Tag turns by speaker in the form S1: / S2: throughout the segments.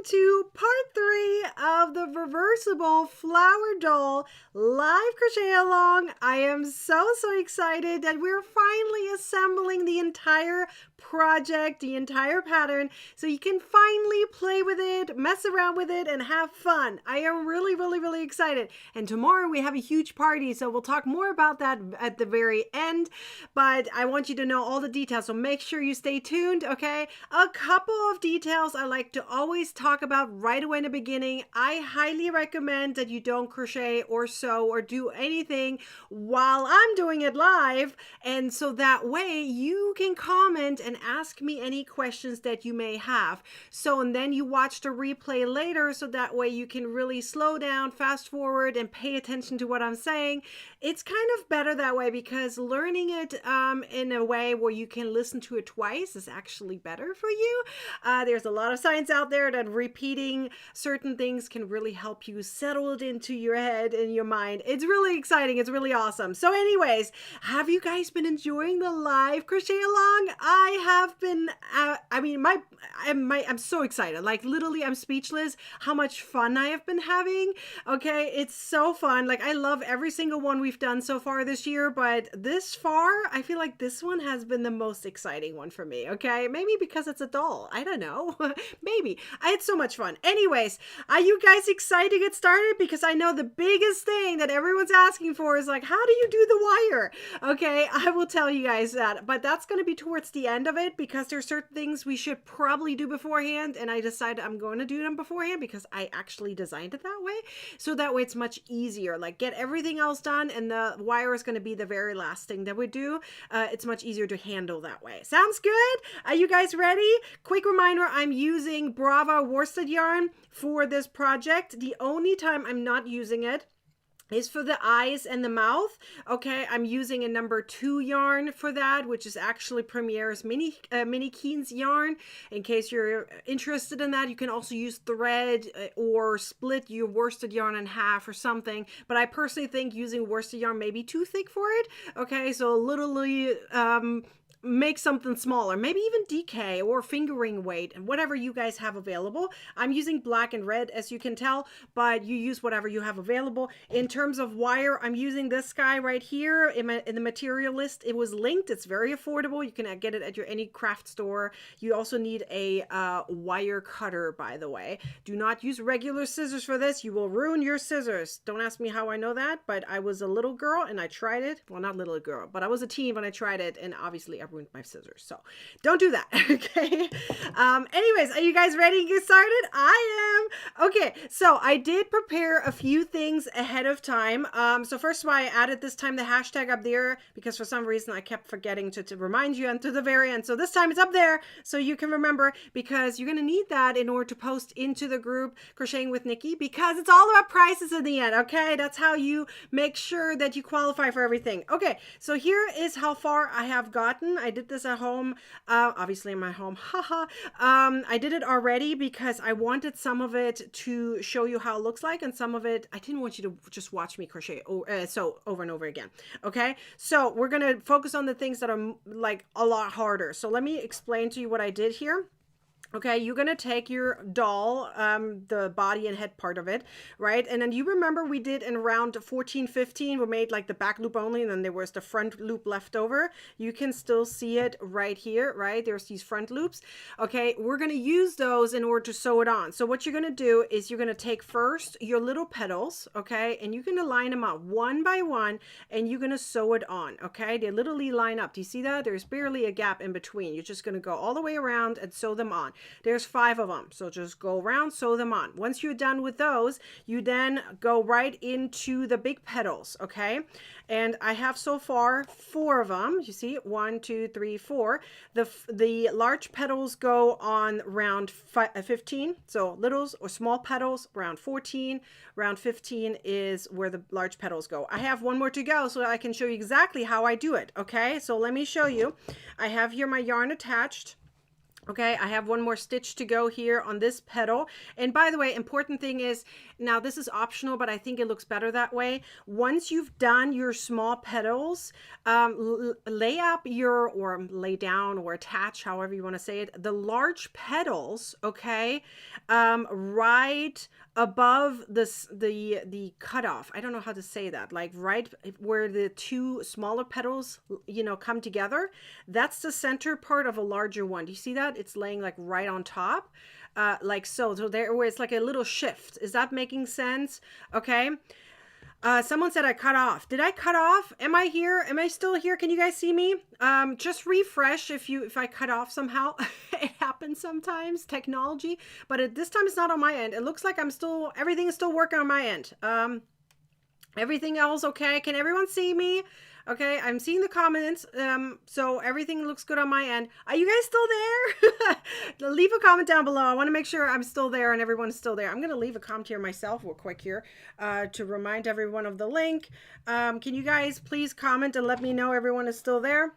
S1: to part 3 of the reversible flower doll live crochet along. I am so excited that we're finally assembling the entire project, the entire pattern, so you can finally play with it, mess around with it, and have fun. I am really excited. And tomorrow we have a huge party, so we'll talk more about that at the very end, but I want you to know all the details, so make sure you stay tuned, okay? A couple of details I like to always talk about right away in the beginning. I highly recommend that you don't crochet or sew or do anything while I'm doing it live, and so that way you can comment and ask me any questions that you may have. So, and then you watch the replay later, so that way you can really slow down, fast forward, and pay attention to what I'm saying. It's kind of better that way because learning it in a way where you can listen to it twice is actually better for you. There's a lot of science out there that repeating certain things can really help you settle it into your head and your mind. It's really exciting. It's really awesome. So anyways, have you guys been enjoying the live crochet along? I have been, I'm so excited. Like literally I'm speechless how much fun I have been having. Okay. It's so fun. Like I love every single one we've done so far this year, but this far, I feel like this one has been the most exciting one for me. Okay. Maybe because it's a doll. I don't know. Maybe. I had so much fun. Anyways, are you guys excited to get started? Because I know the biggest thing that everyone's asking for is like, how do you do the wire? Okay. I will tell you guys that, but that's going to be towards the end of it because there's certain things we should probably do beforehand. And I decided I'm going to do them beforehand because I actually designed it that way. So that way it's much easier. Like get everything else done and the wire is going to be the very last thing that we do. It's much easier to handle that way. Sounds good? Are you guys ready? Quick reminder, I'm using Brava worsted yarn for this project. The only time I'm not using it is for the eyes and the mouth. Okay, I'm using a number 2 yarn for that, which is actually Premiere's Mini Keens yarn. In case you're interested in that, you can also use thread or split your worsted yarn in half or something. But I personally think using worsted yarn may be too thick for it. Okay, so literally make something smaller, maybe even DK or fingering weight and whatever you guys have available. I'm using black and red, as you can tell, but you use whatever you have available. In terms of wire, I'm using this guy right here in the material list. It was linked. It's very affordable. You can get it at any craft store. You also need a wire cutter, by the way. Do not use regular scissors for this. You will ruin your scissors. Don't ask me how I know that, but I was a little girl and I tried it. Well, not little girl, but I was a teen when I tried it, and obviously I ruined my scissors, so don't do that. Okay. Anyways, are you guys ready to get started? I am. Okay, so I did prepare a few things ahead of time. So first of all, I added this time the hashtag up there because for some reason I kept forgetting to remind you until the very end. So this time it's up there so you can remember, because you're going to need that in order to post into the group Crocheting with Nikki, because it's all about prices in the end. Okay, that's how you make sure that you qualify for everything. Okay, so here is how far I have gotten. I did this at home, obviously in my home, haha. I did it already because I wanted some of it to show you how it looks like, and some of it, I didn't want you to just watch me crochet so over and over again. Okay, so we're going to focus on the things that are like a lot harder. So let me explain to you what I did here. Okay, you're going to take your doll, the body and head part of it, right? And then you remember we did in round 14, 15, we made like the back loop only, and then there was the front loop left over. You can still see it right here, right? There's these front loops. Okay, we're going to use those in order to sew it on. So what you're going to do is you're going to take first your little petals, okay? And you're going to line them up one by one, and you're going to sew it on, okay? They literally line up. Do you see that? There's barely a gap in between. You're just going to go all the way around and sew them on. There's 5 of them. So just go around, sew them on. Once you're done with those, you then go right into the big petals, okay? And I have so far 4 of them. You see, 1, 2, 3, 4. The large petals go on round 15. So littles or small petals, round 14. Round 15 is where the large petals go. I have one more to go so I can show you exactly how I do it, okay? So let me show you. I have here my yarn attached. Okay, I have one more stitch to go here on this petal. And by the way, important thing is, now this is optional, but I think it looks better that way. Once you've done your small petals, lay up your, or lay down or attach, however you want to say it, the large petals, okay, right above the cutoff. I don't know how to say that, like right where the two smaller petals, you know, come together. That's the center part of a larger one. Do you see that? It's laying like right on top, like so. So there, where it's like a little shift. Is that making sense? Okay. Someone said I cut off. Did I cut off? Am I here? Am I still here? Can you guys see me? Just refresh if I cut off somehow. It happens sometimes, technology. But this time it's not on my end. It looks like everything is still working on my end. Everything else okay? Can everyone see me? Okay, I'm seeing the comments. So everything looks good on my end. Are you guys still there? Leave a comment down below. I want to make sure I'm still there and everyone's still there. I'm going to leave a comment here myself real quick here to remind everyone of the link. Can you guys please comment and let me know everyone is still there?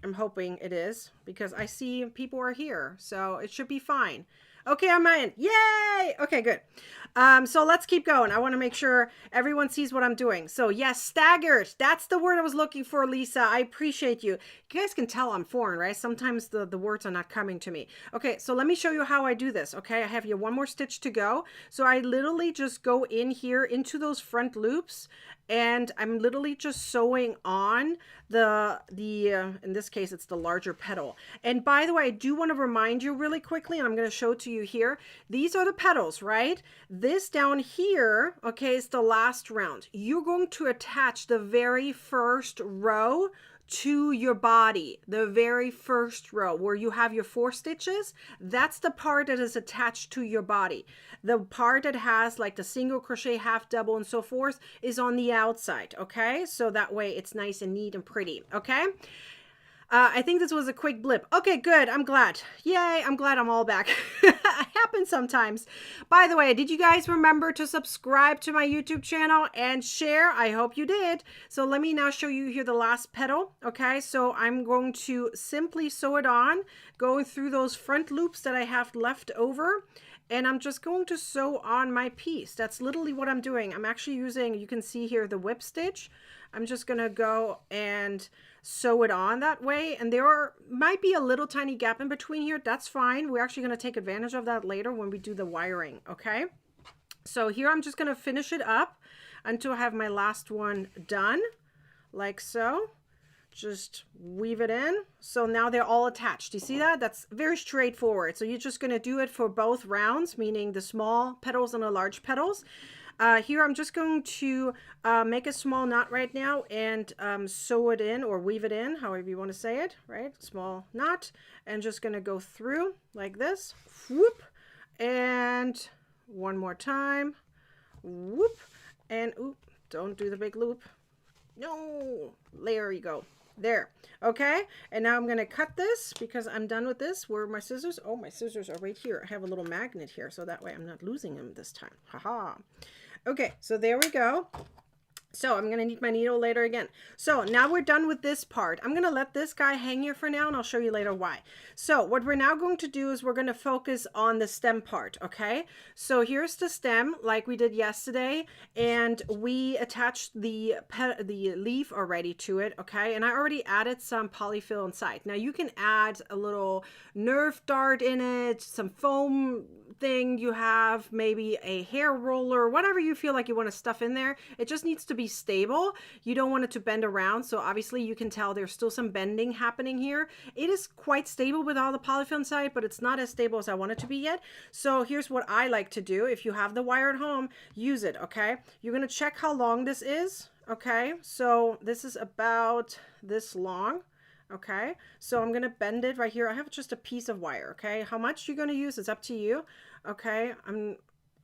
S1: I'm hoping it is because I see people are here, so it should be fine. Okay, on my end. Yay! Okay, good. So let's keep going. I want to make sure everyone sees what I'm doing. So yes, staggered. That's the word I was looking for, Lisa. I appreciate you. You guys can tell I'm foreign, right? Sometimes the words are not coming to me. Okay, so let me show you how I do this. Okay, I have here one more stitch to go. So I literally just go in here into those front loops, and I'm literally just sewing on in this case, it's the larger petal. And by the way, I do want to remind you really quickly, and I'm going to show it to you here. These are the petals, right? This down here, okay, is the last round. You're going to attach the very first row to your body, the very first row where you have your 4 stitches. That's the part that is attached to your body. The part that has like the single crochet, half double, and so forth is on the outside. Okay, so that way it's nice and neat and pretty. Okay. I think this was a quick blip. Okay, good. I'm glad. Yay, I'm glad I'm all back. It happens sometimes. By the way, did you guys remember to subscribe to my YouTube channel and share? I hope you did. So let me now show you here the last petal. Okay, so I'm going to simply sew it on, going through those front loops that I have left over. And I'm just going to sew on my piece. That's literally what I'm doing. I'm actually using, you can see here, the whip stitch. I'm just going to go and sew it on that way. And might be a little tiny gap in between here. That's fine. We're actually going to take advantage of that later when we do the wiring. Okay. So here I'm just going to finish it up until I have my last one done, like so. Just weave it in. So now they're all attached. You see that? That's very straightforward. So you're just going to do it for both rounds, meaning the small petals and the large petals. Here I'm just going to make a small knot right now and sew it in, or weave it in, however you want to say it, right? Small knot, and just going to go through like this. Whoop. And one more time. Whoop. And oop, don't do the big loop. No, there you go. There. Okay, and now I'm going to cut this because I'm done with this. Where are my scissors? Oh, my scissors are right here. I have a little magnet here, so that way I'm not losing them this time. Haha. Okay, so there we go. So I'm going to need my needle later again. So now we're done with this part. I'm going to let this guy hang here for now, and I'll show you later why. So what we're now going to do is we're going to focus on the stem part, okay? So here's the stem like we did yesterday, and we attached the leaf already to it, okay? And I already added some polyfill inside. Now you can add a little nerve dart in it, some foam thing you have, maybe a hair roller, whatever you feel like you want to stuff in there. It just needs to be stable. You don't want it to bend around. So obviously you can tell there's still some bending happening here. It is quite stable with all the polyfill inside, but it's not as stable as I want it to be yet. So here's what I like to do. If you have the wire at home, use it, okay? You're going to check how long this is, okay? So this is about this long. Okay, so I'm going to bend it right here. I have just a piece of wire. Okay, how much you're going to use is up to you. Okay,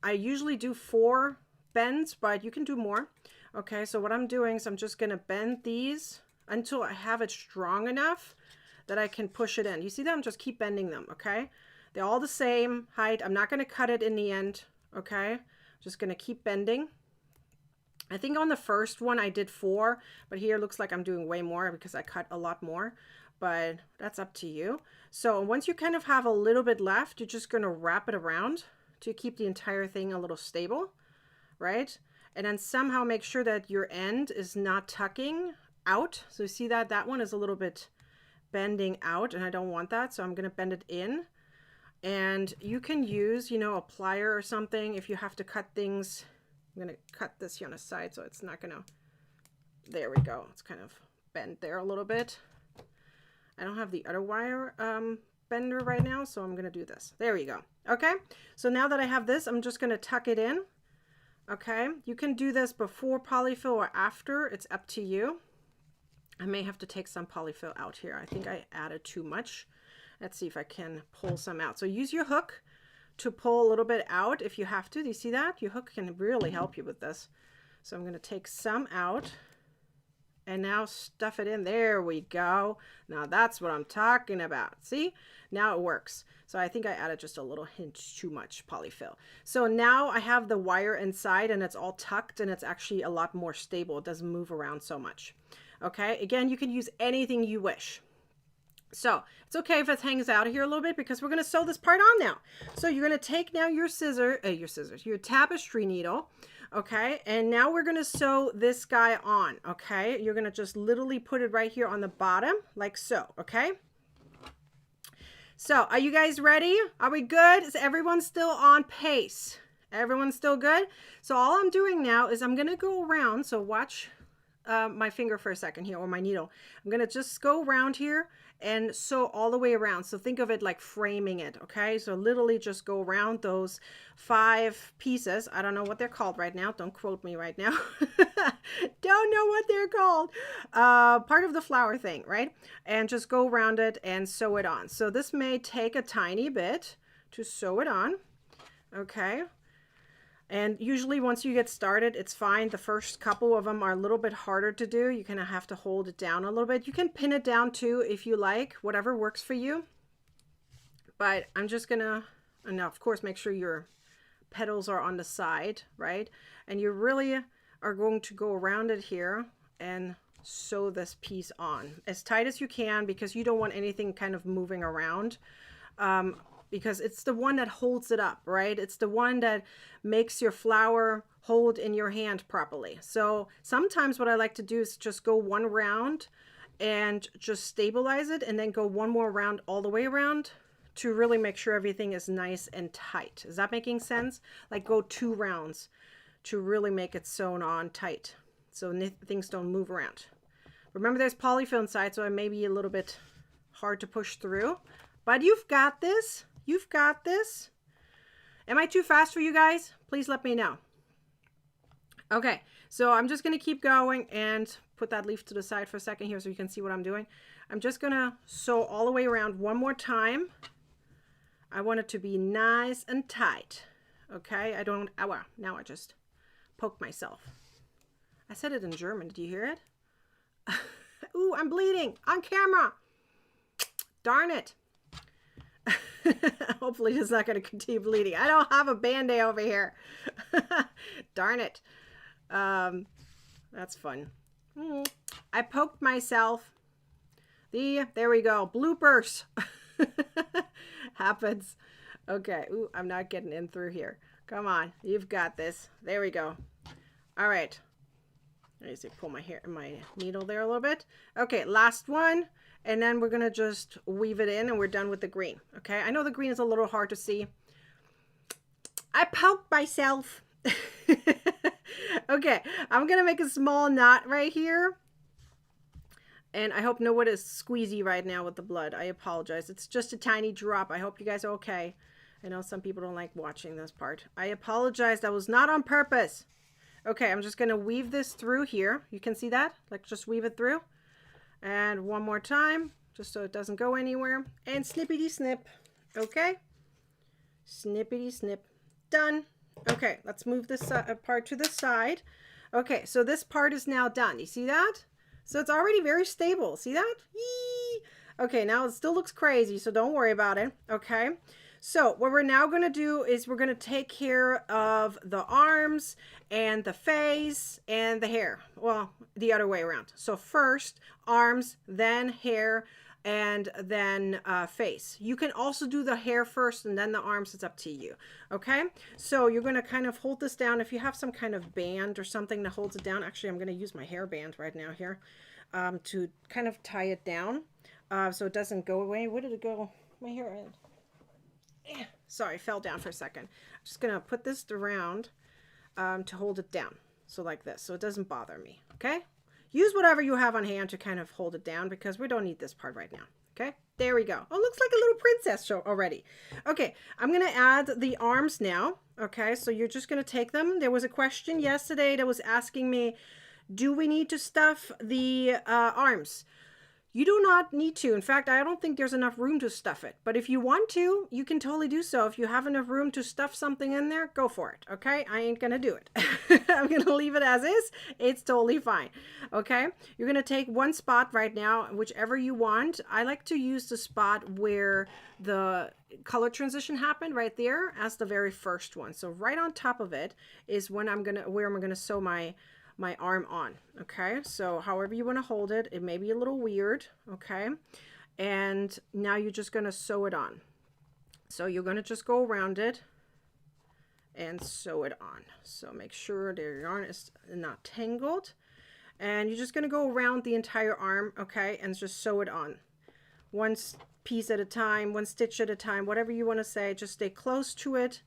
S1: I usually do 4 bends, but you can do more. Okay, so what I'm doing is I'm just going to bend these until I have it strong enough that I can push it in. You see that? I'm just keep bending them. Okay, they're all the same height. I'm not going to cut it in the end. Okay, just going to keep bending. I think on the first one I did 4, but here it looks like I'm doing way more because I cut a lot more. but that's up to you. So once you kind of have a little bit left, you're just going to wrap it around to keep the entire thing a little stable, right? And then somehow make sure that your end is not tucking out. So you see that that one is a little bit bending out, and I don't want that. So I'm going to bend it in. And you can use, you know, a plier or something if you have to cut things. I'm going to cut this here on the side so it's not going to, there we go. It's kind of bent there a little bit. I don't have the other wire bender right now, so I'm going to do this. There we go. Okay, so now that I have this, I'm just going to tuck it in. Okay, you can do this before polyfill or after. It's up to you. I may have to take some polyfill out here. I think I added too much. Let's see if I can pull some out. So use your hook to pull a little bit out if you have to. Do you see that? Your hook can really help you with this. So I'm going to take some out and now stuff it in. There we go. Now that's what I'm talking about. See? Now it works. So I think I added just a little hint too much polyfill. So now I have the wire inside and it's all tucked and it's actually a lot more stable. It doesn't move around so much. Okay, again, you can use anything you wish. So it's okay if it hangs out here a little bit because we're going to sew this part on now. So you're going to take now your your tapestry needle. Okay, and now we're going to sew this guy on. Okay, you're going to just literally put it right here on the bottom like so. Okay. So are you guys ready? Are we good? Is everyone still on pace? Everyone's still good? So all I'm doing now is I'm going to go around. So watch my finger for a second here, or my needle. I'm going to just go around here and sew all the way around. So think of it like framing it. Okay. So literally just go around those 5 pieces. I don't know what they're called right now. Don't quote me right now. Don't know what they're called. Part of the flower thing, right? And just go around it and sew it on. So this may take a tiny bit to sew it on. Okay. And usually once you get started, it's fine. The first couple of them are a little bit harder to do. You kind of have to hold it down a little bit. You can pin it down too if you like, whatever works for you. But I'm just gonna, and now of course make sure your petals are on the side, right? And you really are going to go around it here and sew this piece on as tight as you can because you don't want anything kind of moving around. Because it's the one that holds it up, right? It's the one that makes your flower hold in your hand properly. So sometimes what I like to do is just go one round and just stabilize it and then go one more round all the way around to really make sure everything is nice and tight. Is that making sense? Like go 2 rounds to really make it sewn on tight so things don't move around. Remember there's polyfill inside, so it may be a little bit hard to push through, but you've got this. You've got this. Am I too fast for you guys? Please let me know. Okay, so I'm just going to keep going and put that leaf to the side for a second here so you can see what I'm doing. I'm just going to sew all the way around one more time. I want it to be nice and tight. Okay, I don't, oh, wow, now I just poked myself. I said it in German. Did you hear it? Ooh, I'm bleeding on camera. Darn it. Hopefully it's not going to continue bleeding. I don't have a band-aid over here. Darn it. That's fun. I poked myself. There we go. Bloopers. Happens. Okay. Ooh, I'm not getting in through here. Come on. You've got this. There we go. All right. Let me see, pull my needle there a little bit. Okay, last one. And then we're going to just weave it in and we're done with the green. Okay, I know the green is a little hard to see. I poked myself. Okay, I'm going to make a small knot right here. And I hope no one is squeezy right now with the blood. I apologize. It's just a tiny drop. I hope you guys are okay. I know some people don't like watching this part. I apologize. That was not on purpose. Okay, I'm just going to weave this through here. You can see that? Like just weave it through. And one more time, just so it doesn't go anywhere. And snippity snip. Okay? Snippity snip. Done. Okay, let's move this part to the side. Okay, so this part is now done. You see that? So it's already very stable. See that? Yee! Okay, now it still looks crazy, so don't worry about it. Okay? So what we're now going to do is we're going to take care of the arms and the face and the hair. Well, the other way around. So first arms, then hair, and then face. You can also do the hair first and then the arms. It's up to you. Okay, so you're going to kind of hold this down. If you have some kind of band or something that holds it down, actually I'm going to use my hair band right now here to kind of tie it down so it doesn't go away. Where did it go? My hair end. Sorry, fell down for a second. I'm just going to put this around to hold it down. So like this, so it doesn't bother me. Okay, use whatever you have on hand to kind of hold it down because we don't need this part right now. Okay, there we go. Oh, looks like a little princess show already. Okay, I'm gonna add the arms now. Okay, so you're just gonna take them. There was a question yesterday that was asking me, do we need to stuff the arms? You do not need to. In fact, I don't think there's enough room to stuff it. But if you want to, you can totally do so. If you have enough room to stuff something in there, go for it. Okay? I ain't going to do it. I'm going to leave it as is. It's totally fine. Okay? You're going to take one spot right now, whichever you want. I like to use the spot where the color transition happened right there as the very first one. So right on top of it is when where I'm going to sew my arm on. Okay, so however you want to hold it, it may be a little weird. Okay, and now you're just going to sew it on. So you're going to just go around it and sew it on. So make sure the yarn is not tangled, and you're just going to go around the entire arm. Okay, and just sew it on one piece at a time, one stitch at a time, whatever you want to say. Just stay close to it.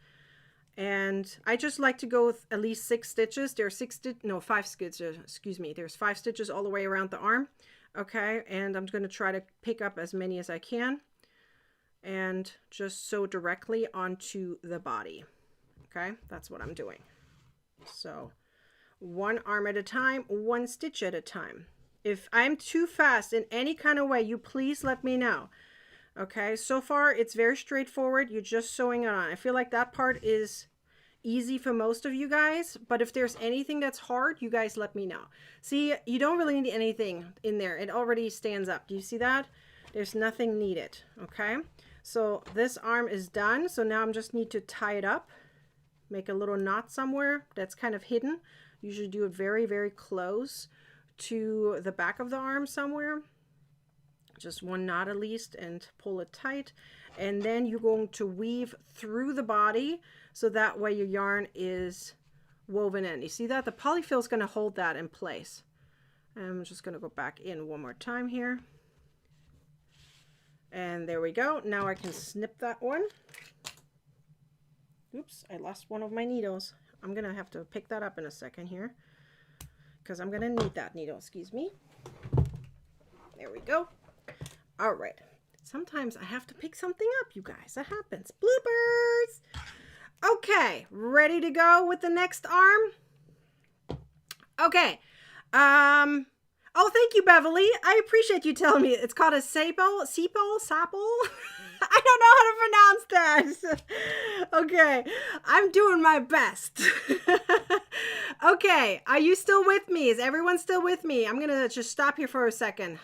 S1: And I just like to go with at least 6 stitches. There are 5 stitches, excuse me. There's 5 stitches all the way around the arm. Okay, and I'm going to try to pick up as many as I can and just sew directly onto the body. Okay, that's what I'm doing. So one arm at a time, one stitch at a time. If I'm too fast in any kind of way, you please let me know. Okay, so far it's very straightforward. You're just sewing it on. I feel like that part is easy for most of you guys, but if there's anything that's hard, you guys let me know. See, you don't really need anything in there. It already stands up. Do you see that? There's nothing needed. Okay, so this arm is done. So now I just need to tie it up, make a little knot somewhere that's kind of hidden. Usually do it very, very close to the back of the arm somewhere. Just one knot at least, and pull it tight. And then you're going to weave through the body so that way your yarn is woven in. You see that? The polyfill is going to hold that in place. I'm just going to go back in one more time here. And there we go. Now I can snip that one. Oops, I lost one of my needles. I'm going to have to pick that up in a second here because I'm going to need that needle. Excuse me. There we go. All right. Sometimes I have to pick something up, you guys. That happens. Bloopers. Okay. Ready to go with the next arm? Okay. Oh, thank you, Beverly. I appreciate you telling me. It's called a sapple? I don't know how to pronounce that. Okay. I'm doing my best. Okay. Are you still with me? Is everyone still with me? I'm going to just stop here for a second.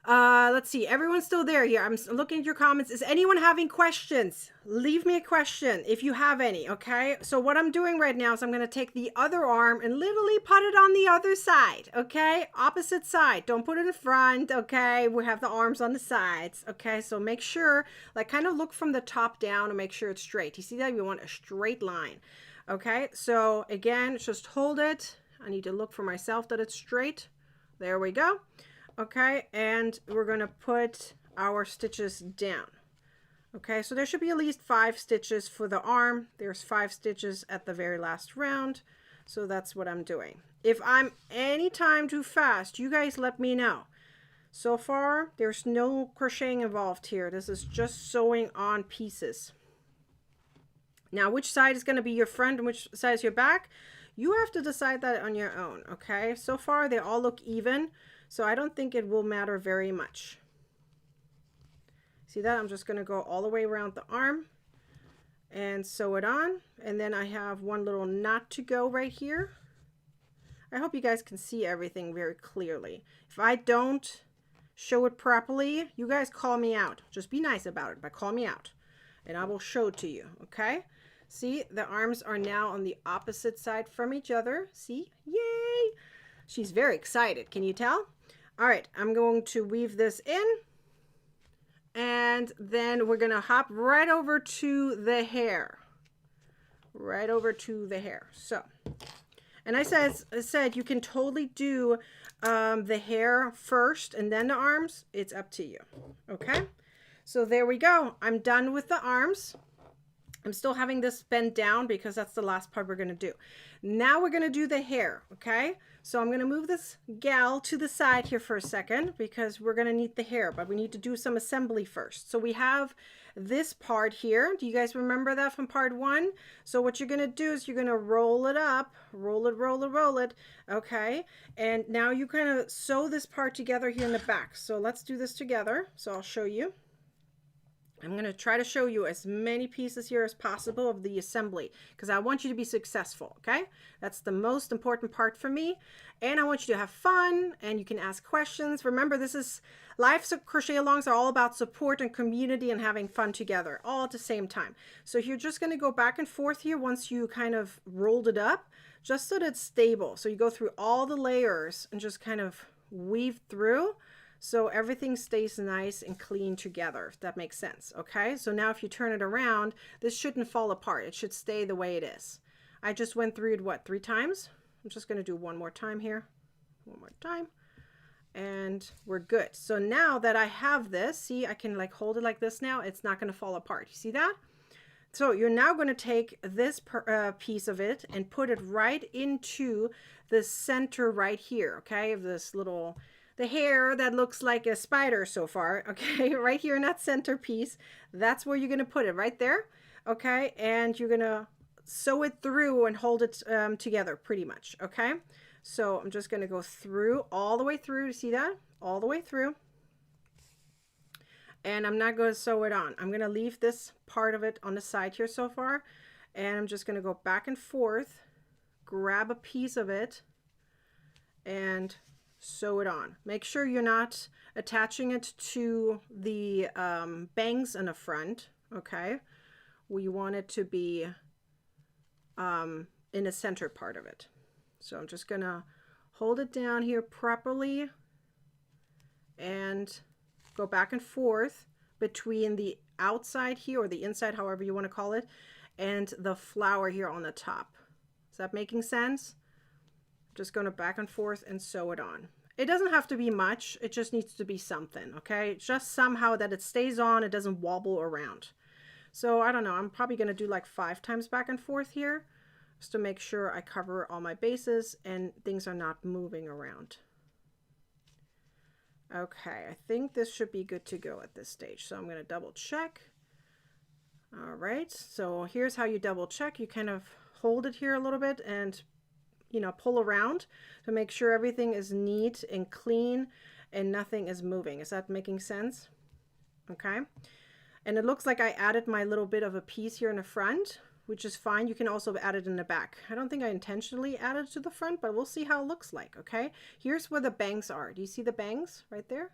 S1: Let's see. Everyone's still there here. I'm looking at your comments. Is anyone having questions? Leave me a question if you have any, okay? So what I'm doing right now is I'm going to take the other arm and literally put it on the other side, okay? Opposite side. Don't put it in front, okay? We have the arms on the sides, okay? So make sure, like kind of look from the top down and make sure it's straight. You see that? We want a straight line, okay? So again, just hold it. I need to look for myself that it's straight. There we go. Okay, and we're going to put our stitches down. Okay, so there should be at least 5 stitches for the arm. There's 5 stitches at the very last round. So that's what I'm doing. If I'm any time too fast, you guys let me know. So far, there's no crocheting involved here. This is just sewing on pieces. Now, which side is going to be your front and which side is your back? You have to decide that on your own, okay? So far, they all look even. So I don't think it will matter very much. See that? I'm just going to go all the way around the arm and sew it on. And then I have one little knot to go right here. I hope you guys can see everything very clearly. If I don't show it properly, you guys call me out. Just be nice about it, but call me out and I will show it to you, okay? See, the arms are now on the opposite side from each other. See? Yay! She's very excited. Can you tell? All right, I'm going to weave this in, and then we're gonna hop right over to the hair. Right over to the hair. So, and I said you can totally do the hair first and then the arms. It's up to you. Okay, so there we go. I'm done with the arms. I'm still having this bent down because that's the last part we're going to do. Now we're going to do the hair, okay? So I'm going to move this gal to the side here for a second because we're going to need the hair, but we need to do some assembly first. So we have this part here. Do you guys remember that from part 1? So what you're going to do is you're going to roll it up, roll it, okay? And now you kind of sew this part together here in the back. So let's do this together. So I'll show you. I'm going to try to show you as many pieces here as possible of the assembly because I want you to be successful, okay? That's the most important part for me. And I want you to have fun and you can ask questions. Remember, this is live crochet alongs are all about support and community and having fun together all at the same time. So you're just going to go back and forth here once you kind of rolled it up just so that it's stable. So you go through all the layers and just kind of weave through. So everything stays nice and clean together, if that makes sense, okay? So now if you turn it around, this shouldn't fall apart. It should stay the way it is. I just went through it, what, 3 times? I'm just going to do one more time here. One more time. And we're good. So now that I have this, see, I can like hold it like this now. It's not going to fall apart. You see that? So you're now going to take this piece of it and put it right into the center right here, okay, of this little... the hair that looks like a spider so far, okay, right here in that center piece, that's where you're going to put it, right there, okay, and you're going to sew it through and hold it together pretty much, okay. So I'm just going to go through, all the way through, see that? All the way through. And I'm not going to sew it on. I'm going to leave this part of it on the side here so far, and I'm just going to go back and forth, grab a piece of it, and sew it on. Make sure you're not attaching it to the bangs in the front, okay? We want it to be in the center part of it. So I'm just gonna hold it down here properly and go back and forth between the outside here, or the inside, however you want to call it, and the flower here on the top. Is that making sense? Just going to back and forth and sew it on. It doesn't have to be much. It just needs to be something, okay? Just somehow that it stays on. It doesn't wobble around. So I don't know. I'm probably going to do like 5 times back and forth here just to make sure I cover all my bases and things are not moving around. Okay, I think this should be good to go at this stage. So I'm going to double check. All right, so here's how you double check. You kind of hold it here a little bit and pull around to make sure everything is neat and clean and nothing is moving. Is that making sense? Okay. And it looks like I added my little bit of a piece here in the front, which is fine. You can also add it in the back. I don't think I intentionally added to the front, but we'll see how it looks like. Okay. Here's where the bangs are. Do you see the bangs right there?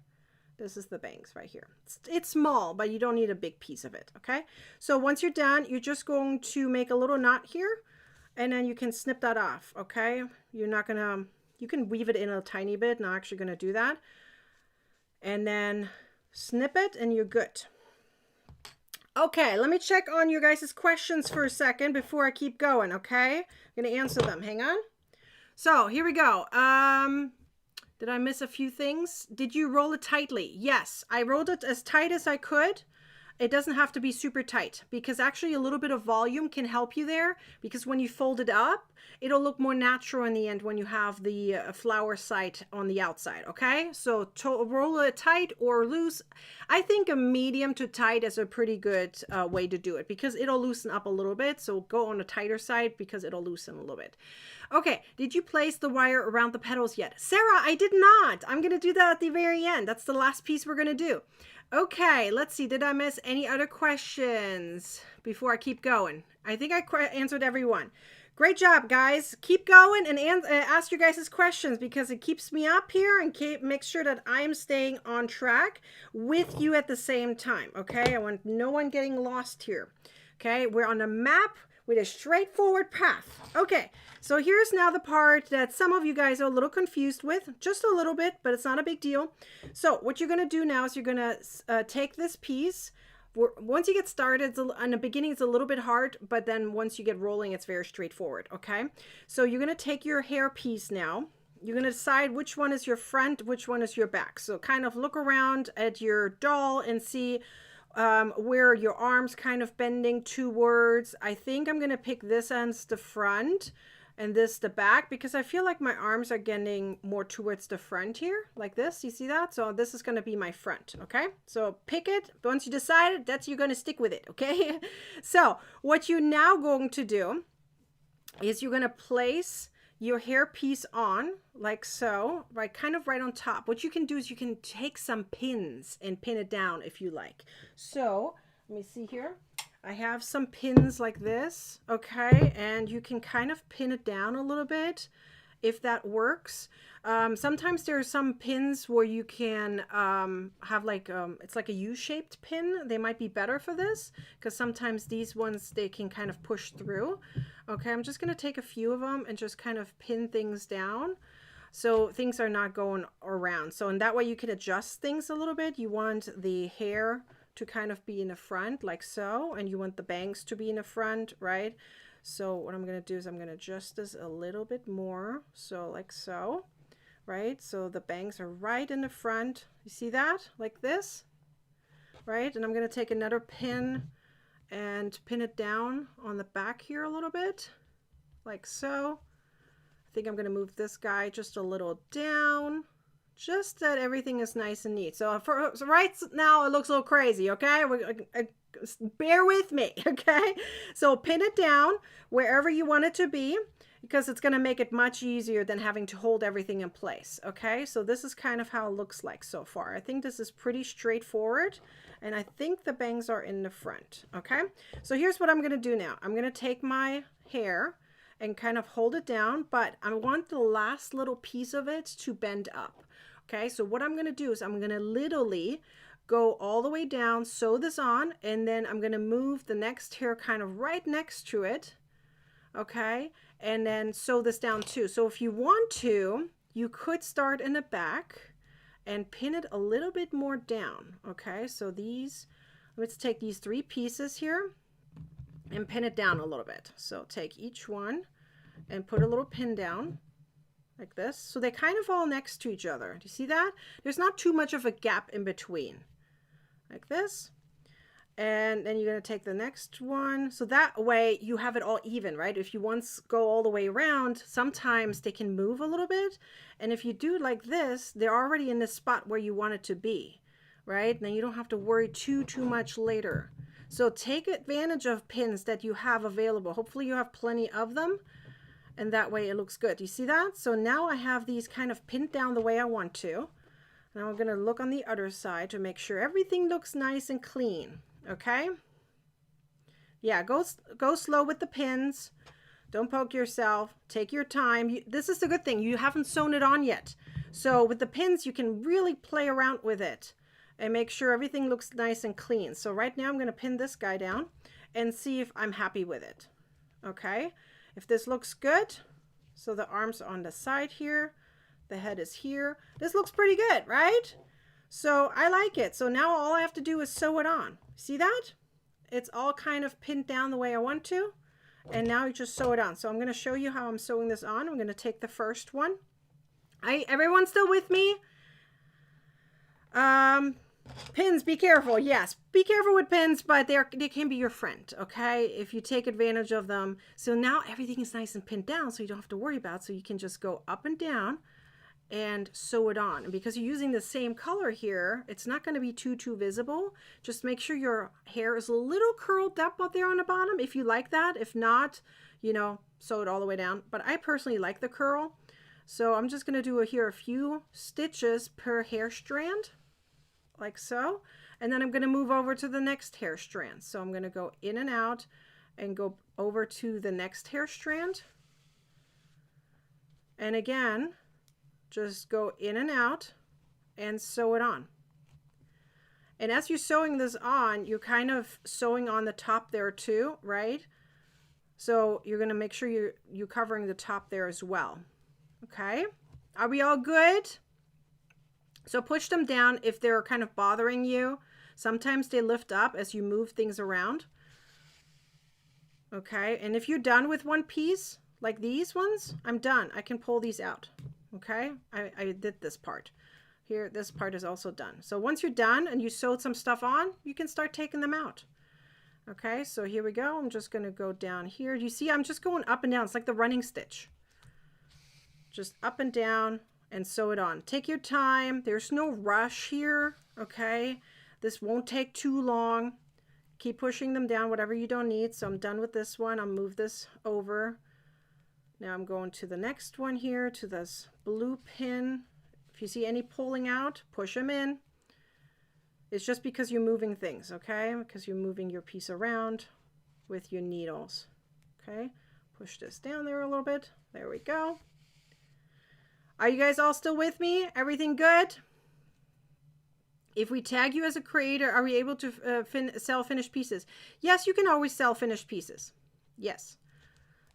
S1: This is the bangs right here. It's small, but you don't need a big piece of it. Okay. So once you're done, you're just going to make a little knot here. And then you can snip that off, okay? You're not gonna, you can weave it in a tiny bit, not actually gonna do that. And then snip it and you're good. Okay, let me check on your guys' questions for a second before I keep going, okay? I'm gonna answer them, hang on. So here we go. Did I miss a few things? Did you roll it tightly? Yes, I rolled it as tight as I could. It doesn't have to be super tight because actually a little bit of volume can help you there, because when you fold it up, it'll look more natural in the end when you have the flower side on the outside, okay? So to roll it tight or loose, I think a medium to tight is a pretty good way to do it because it'll loosen up a little bit. So go on the tighter side because it'll loosen a little bit. Okay, did you place the wire around the petals yet? Sarah, I did not. I'm going to do that at the very end. That's the last piece we're going to do. Okay, let's see. Did I miss any other questions before I keep going? I think I answered everyone. Great job, guys. Keep going and ask your guys' questions because it keeps me up here and makes sure that I'm staying on track with you at the same time, okay? I want no one getting lost here, okay? We're on a map with a straightforward path. Okay, so here's now the part that some of you guys are a little confused with, just a little bit, but it's not a big deal. So what you're going to do now is you're going to take this piece. Once you get started, in the beginning it's a little bit hard, but then once you get rolling, it's very straightforward, okay? So you're going to take your hair piece now. You're going to decide which one is your front, which one is your back. So kind of look around at your doll and see where your arms kind of bending towards. I think I'm going to pick this as the front and this the back, because I feel like my arms are getting more towards the front here, like this. You see that? So this is going to be my front, okay? So pick it. Once you decide it, that's you're going to stick with it, okay? So what you're now going to do is you're going to place your hair piece on like so, right, kind of right on top. What you can do is you can take some pins and pin it down if you like. So let me see here. I have some pins like this, okay, and you can kind of pin it down a little bit if that works. Sometimes there are some pins where you can have like it's like a U-shaped pin. They might be better for this because sometimes these ones they can kind of push through. Okay, I'm just going to take a few of them and just kind of pin things down so things are not going around. So in that way you can adjust things a little bit. You want the hair to kind of be in the front like so, and you want the bangs to be in the front, right? So what I'm going to do is I'm going to adjust this a little bit more, so like so, right? So the bangs are right in the front. You see that? Like this, right? And I'm going to take another pin and pin it down on the back here a little bit, like so. I think I'm going to move this guy just a little down, just that everything is nice and neat. So right now it looks a little crazy, okay? Bear with me, okay? So pin it down wherever you want it to be, because it's going to make it much easier than having to hold everything in place, okay? So this is kind of how it looks like so far. I think this is pretty straightforward, and I think the bangs are in the front, okay? So here's what I'm going to do now. I'm going to take my hair and kind of hold it down, but I want the last little piece of it to bend up. Okay, so what I'm going to do is I'm going to literally go all the way down, sew this on, and then I'm going to move the next hair kind of right next to it, okay, and then sew this down too. So if you want to, you could start in the back and pin it a little bit more down, okay? So let's take these 3 pieces here and pin it down a little bit. So take each one and put a little pin down like this. So they kind of all next to each other. Do you see that? There's not too much of a gap in between. Like this. And then you're going to take the next one. So that way you have it all even, right? If you once go all the way around, sometimes they can move a little bit. And if you do it like this, they're already in the spot where you want it to be, right? Then you don't have to worry too much later. So take advantage of pins that you have available. Hopefully you have plenty of them. And that way it looks good. You see that? So now I have these kind of pinned down the way I want to. Now I'm going to look on the other side to make sure everything looks nice and clean. Okay? Yeah, go slow with the pins. Don't poke yourself. Take your time. This is the good thing. You haven't sewn it on yet. So with the pins, you can really play around with it and make sure everything looks nice and clean. So right now I'm going to pin this guy down and see if I'm happy with it. Okay? If this looks good, so the arms are on the side here, the head is here. This looks pretty good, right? So I like it. So now all I have to do is sew it on. See that? It's all kind of pinned down the way I want to. And now you just sew it on. So I'm going to show you how I'm sewing this on. I'm going to take the first one. Everyone still with me? Pins, be careful. Yes, be careful with pins, but they can be your friend, okay, if you take advantage of them. So now everything is nice and pinned down, so you don't have to worry about it. So you can just go up and down and sew it on. And because you're using the same color here, it's not going to be too visible. Just make sure your hair is a little curled up out there on the bottom if you like that. If not, you know, sew it all the way down. But I personally like the curl. So I'm just going to do here a few stitches per hair strand, like so. And then I'm going to move over to the next hair strand. So I'm going to go in and out and go over to the next hair strand. And again, just go in and out and sew it on. And as you're sewing this on, you're kind of sewing on the top there too, right? So you're going to make sure you're covering the top there as well. Okay. Are we all good? So push them down if they're kind of bothering you. Sometimes they lift up as you move things around. Okay. And if you're done with one piece, like these ones, I'm done. I can pull these out. Okay. I did this part. Here, this part is also done. So once you're done and you sewed some stuff on, you can start taking them out. Okay, so here we go. I'm just going to go down here. You see, I'm just going up and down. It's like the running stitch. Just up and down and sew it on. Take your time. There's no rush here. Okay, this won't take too long. Keep pushing them down, whatever you don't need. So I'm done with this one. I'll move this over. Now I'm going to the next one here, to this blue pin. If you see any pulling out, push them in. It's just because you're moving things, okay? Because you're moving your piece around with your needles, okay? Push this down there a little bit. There we go. Are you guys all still with me? Everything good? If we tag you as a creator, are we able to sell finished pieces? Yes, you can always sell finished pieces. Yes.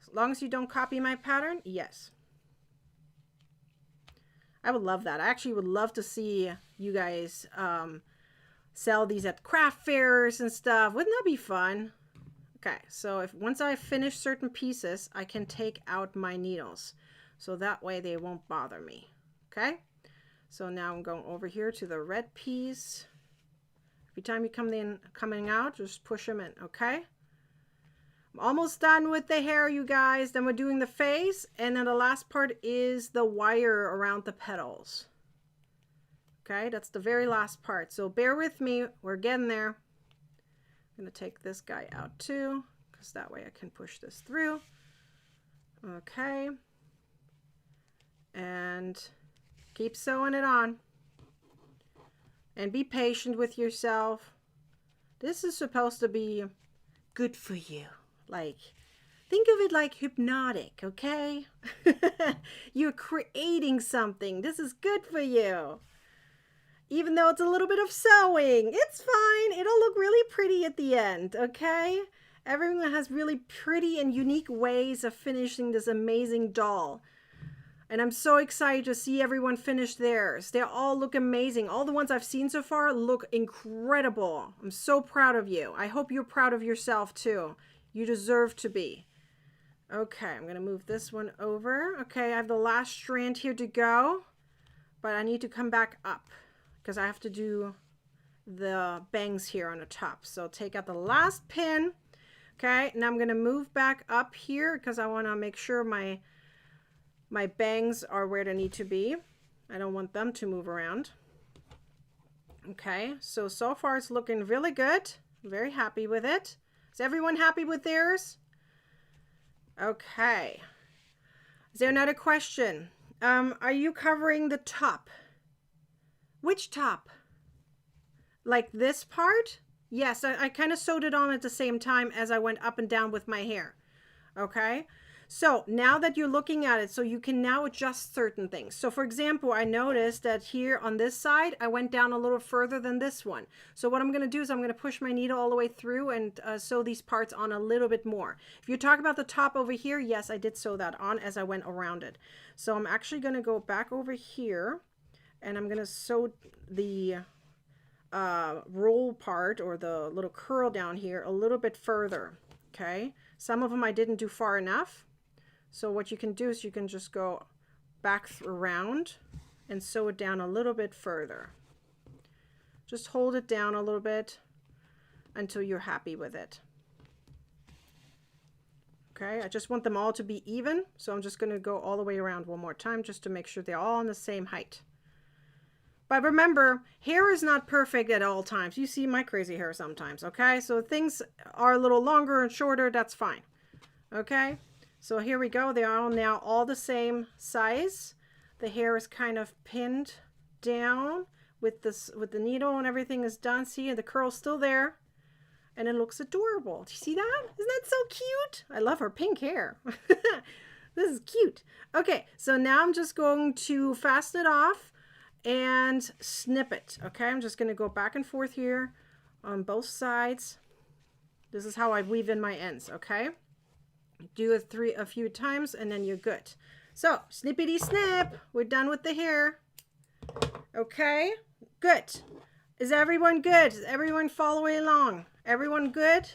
S1: As long as you don't copy my pattern, yes. I would love that. I actually would love to see you guys sell these at craft fairs and stuff. Wouldn't that be fun? Okay, so if once I finish certain pieces, I can take out my needles. So that way they won't bother me. Okay? So now I'm going over here to the red piece. Every time you coming out, just push them in, okay? I'm almost done with the hair, you guys. Then we're doing the face, and then the last part is the wire around the petals. Okay, that's the very last part. So bear with me. We're getting there. I'm going to take this guy out too, because that way I can push this through. Okay. And keep sewing it on. And be patient with yourself. This is supposed to be good for you. Like, think of it like hypnotic, okay? You're creating something. This is good for you. Even though it's a little bit of sewing, it's fine. It'll look really pretty at the end, okay? Everyone has really pretty and unique ways of finishing this amazing doll. And I'm so excited to see everyone finish theirs. They all look amazing. All the ones I've seen so far look incredible. I'm so proud of you. I hope you're proud of yourself too. You deserve to be. Okay, I'm going to move this one over. Okay, I have the last strand here to go. But I need to come back up because I have to do the bangs here on the top. So take out the last pin. Okay, now I'm going to move back up here because I want to make sure my bangs are where they need to be. I don't want them to move around. Okay, so far it's looking really good. I'm very happy with it. Is everyone happy with theirs? Okay. Is there another question? Are you covering the top? Which top? Like this part? Yes, I kind of sewed it on at the same time as I went up and down with my hair. Okay. So now that you're looking at it, so you can now adjust certain things. So for example, I noticed that here on this side, I went down a little further than this one. So what I'm going to do is I'm going to push my needle all the way through and sew these parts on a little bit more. If you're talking about the top over here, yes, I did sew that on as I went around it. So I'm actually going to go back over here and I'm going to sew the roll part or the little curl down here a little bit further. Okay. Some of them I didn't do far enough. So what you can do is you can just go back around and sew it down a little bit further. Just hold it down a little bit until you're happy with it. Okay, I just want them all to be even. So I'm just going to go all the way around one more time just to make sure they're all on the same height. But remember, hair is not perfect at all times. You see my crazy hair sometimes, okay? So things are a little longer and shorter, that's fine. Okay? So here we go. They are all now all the same size. The hair is kind of pinned down with the needle and everything is done. See, the curl's still there. And it looks adorable. Do you see that? Isn't that so cute? I love her pink hair. This is cute. Okay, so now I'm just going to fasten it off and snip it. Okay, I'm just going to go back and forth here on both sides. This is how I weave in my ends, okay? Do it a few times and then you're good. So snippity snip, we're done with the hair. Okay, good. Is everyone good? Is everyone following along? Everyone good?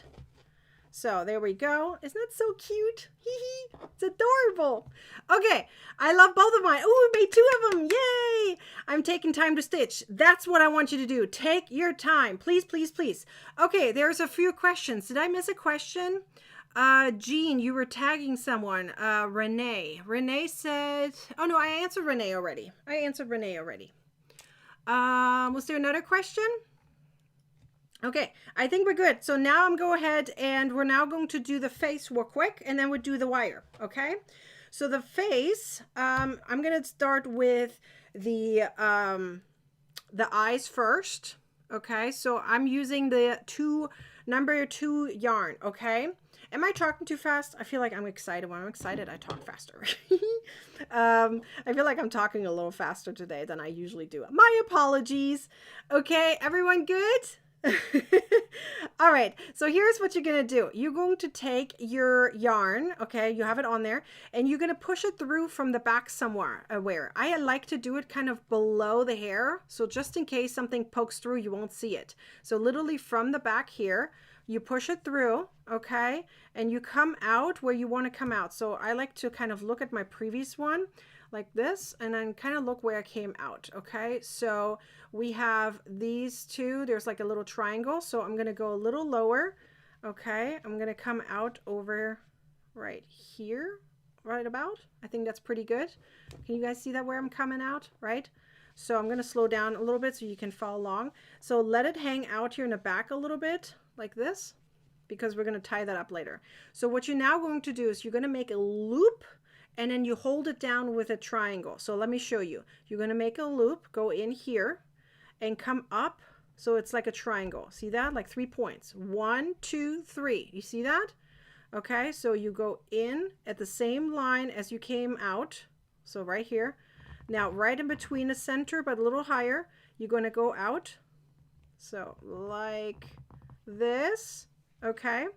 S1: So there we go. Isn't that so cute? Hee hee. It's adorable. Okay, I love both of mine. Oh, we made two of them. Yay! I'm taking time to stitch. That's what I want you to do. Take your time. Please, please, please. Okay, there's a few questions. Did I miss a question? Jean, you were tagging someone. Renee. Renee said, oh no, I answered Renee already. Was there another question? Okay, I think we're good. So now I'm go ahead and we're now going to do the face real quick and then we'll do the wire, okay? So the face, I'm going to start with the eyes first, okay? So I'm using the number 2 yarn, okay? Am I talking too fast? I feel like I'm excited. When I'm excited, I talk faster. I feel like I'm talking a little faster today than I usually do. My apologies. Okay, everyone good? All right, so here's what you're going to do. You're going to take your yarn, okay, you have it on there, and you're going to push it through from the back somewhere. Where I like to do it kind of below the hair, so just in case something pokes through, you won't see it. So literally from the back here, you push it through, okay, and you come out where you want to come out. So I like to kind of look at my previous one like this and then kind of look where I came out, okay? So we have these two, there's like a little triangle, so I'm going to go a little lower, okay? I'm going to come out over right here, right about. I think that's pretty good. Can you guys see that where I'm coming out, right? So I'm going to slow down a little bit so you can follow along. So let it hang out here in the back a little bit like this, because we're going to tie that up later. So what you're now going to do is you're going to make a loop and then you hold it down with a triangle. So let me show you. You're going to make a loop, go in here and come up. So it's like a triangle. See that? Like 3 points. 1, 2, 3. You see that? Okay, so you go in at the same line as you came out. So right here. Now right in between the center, but a little higher, you're going to go out. So like this. Okay.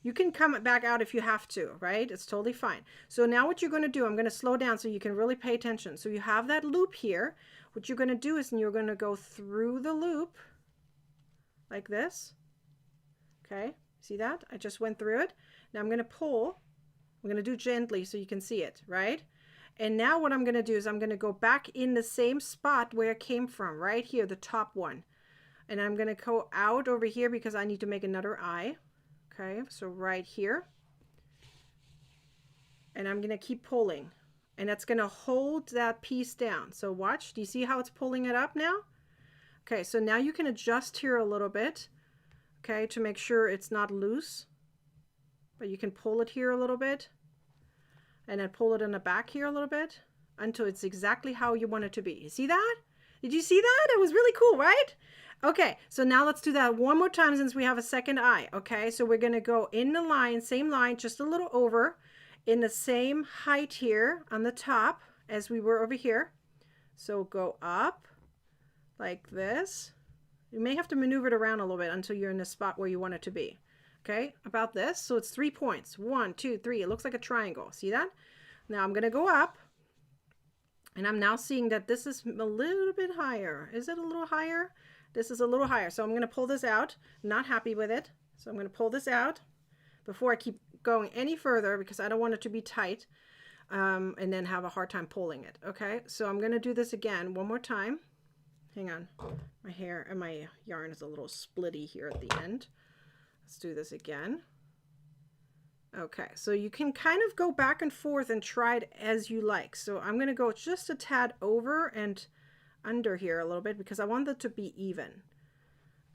S1: You can come back out if you have to, right? It's totally fine. So now what you're going to do, I'm going to slow down so you can really pay attention. So you have that loop here. What you're going to do is you're going to go through the loop like this. Okay, see that? I just went through it. Now I'm going to pull. I'm going to do gently so you can see it, right? And now what I'm going to do is I'm going to go back in the same spot where it came from, right here, the top one. And I'm going to go out over here because I need to make another eye. Okay, so right here. And I'm going to keep pulling. And that's going to hold that piece down. So watch. Do you see how it's pulling it up now? Okay, so now you can adjust here a little bit. Okay, to make sure it's not loose. But you can pull it here a little bit. And then pull it in the back here a little bit. Until it's exactly how you want it to be. You see that? Did you see that? It was really cool, right? Okay, so now let's do that one more time since we have a second eye. Okay, so we're going to go in the line, same line, just a little over, in the same height here on the top as we were over here. So go up like this. You may have to maneuver it around a little bit until you're in the spot where you want it to be. Okay, about this. So it's 3 points. 1, 2, 3. It looks like a triangle. See that? Now I'm going to go up. And I'm now seeing that this is a little bit higher. Is it a little higher? This is a little higher. So I'm going to pull this out. Not happy with it. So I'm going to pull this out before I keep going any further because I don't want it to be tight and then have a hard time pulling it. Okay, so I'm going to do this again one more time. Hang on. My hair and my yarn is a little splitty here at the end. Let's do this again. Okay, so you can kind of go back and forth and try it as you like. So I'm going to go just a tad over and under here a little bit because I want it to be even.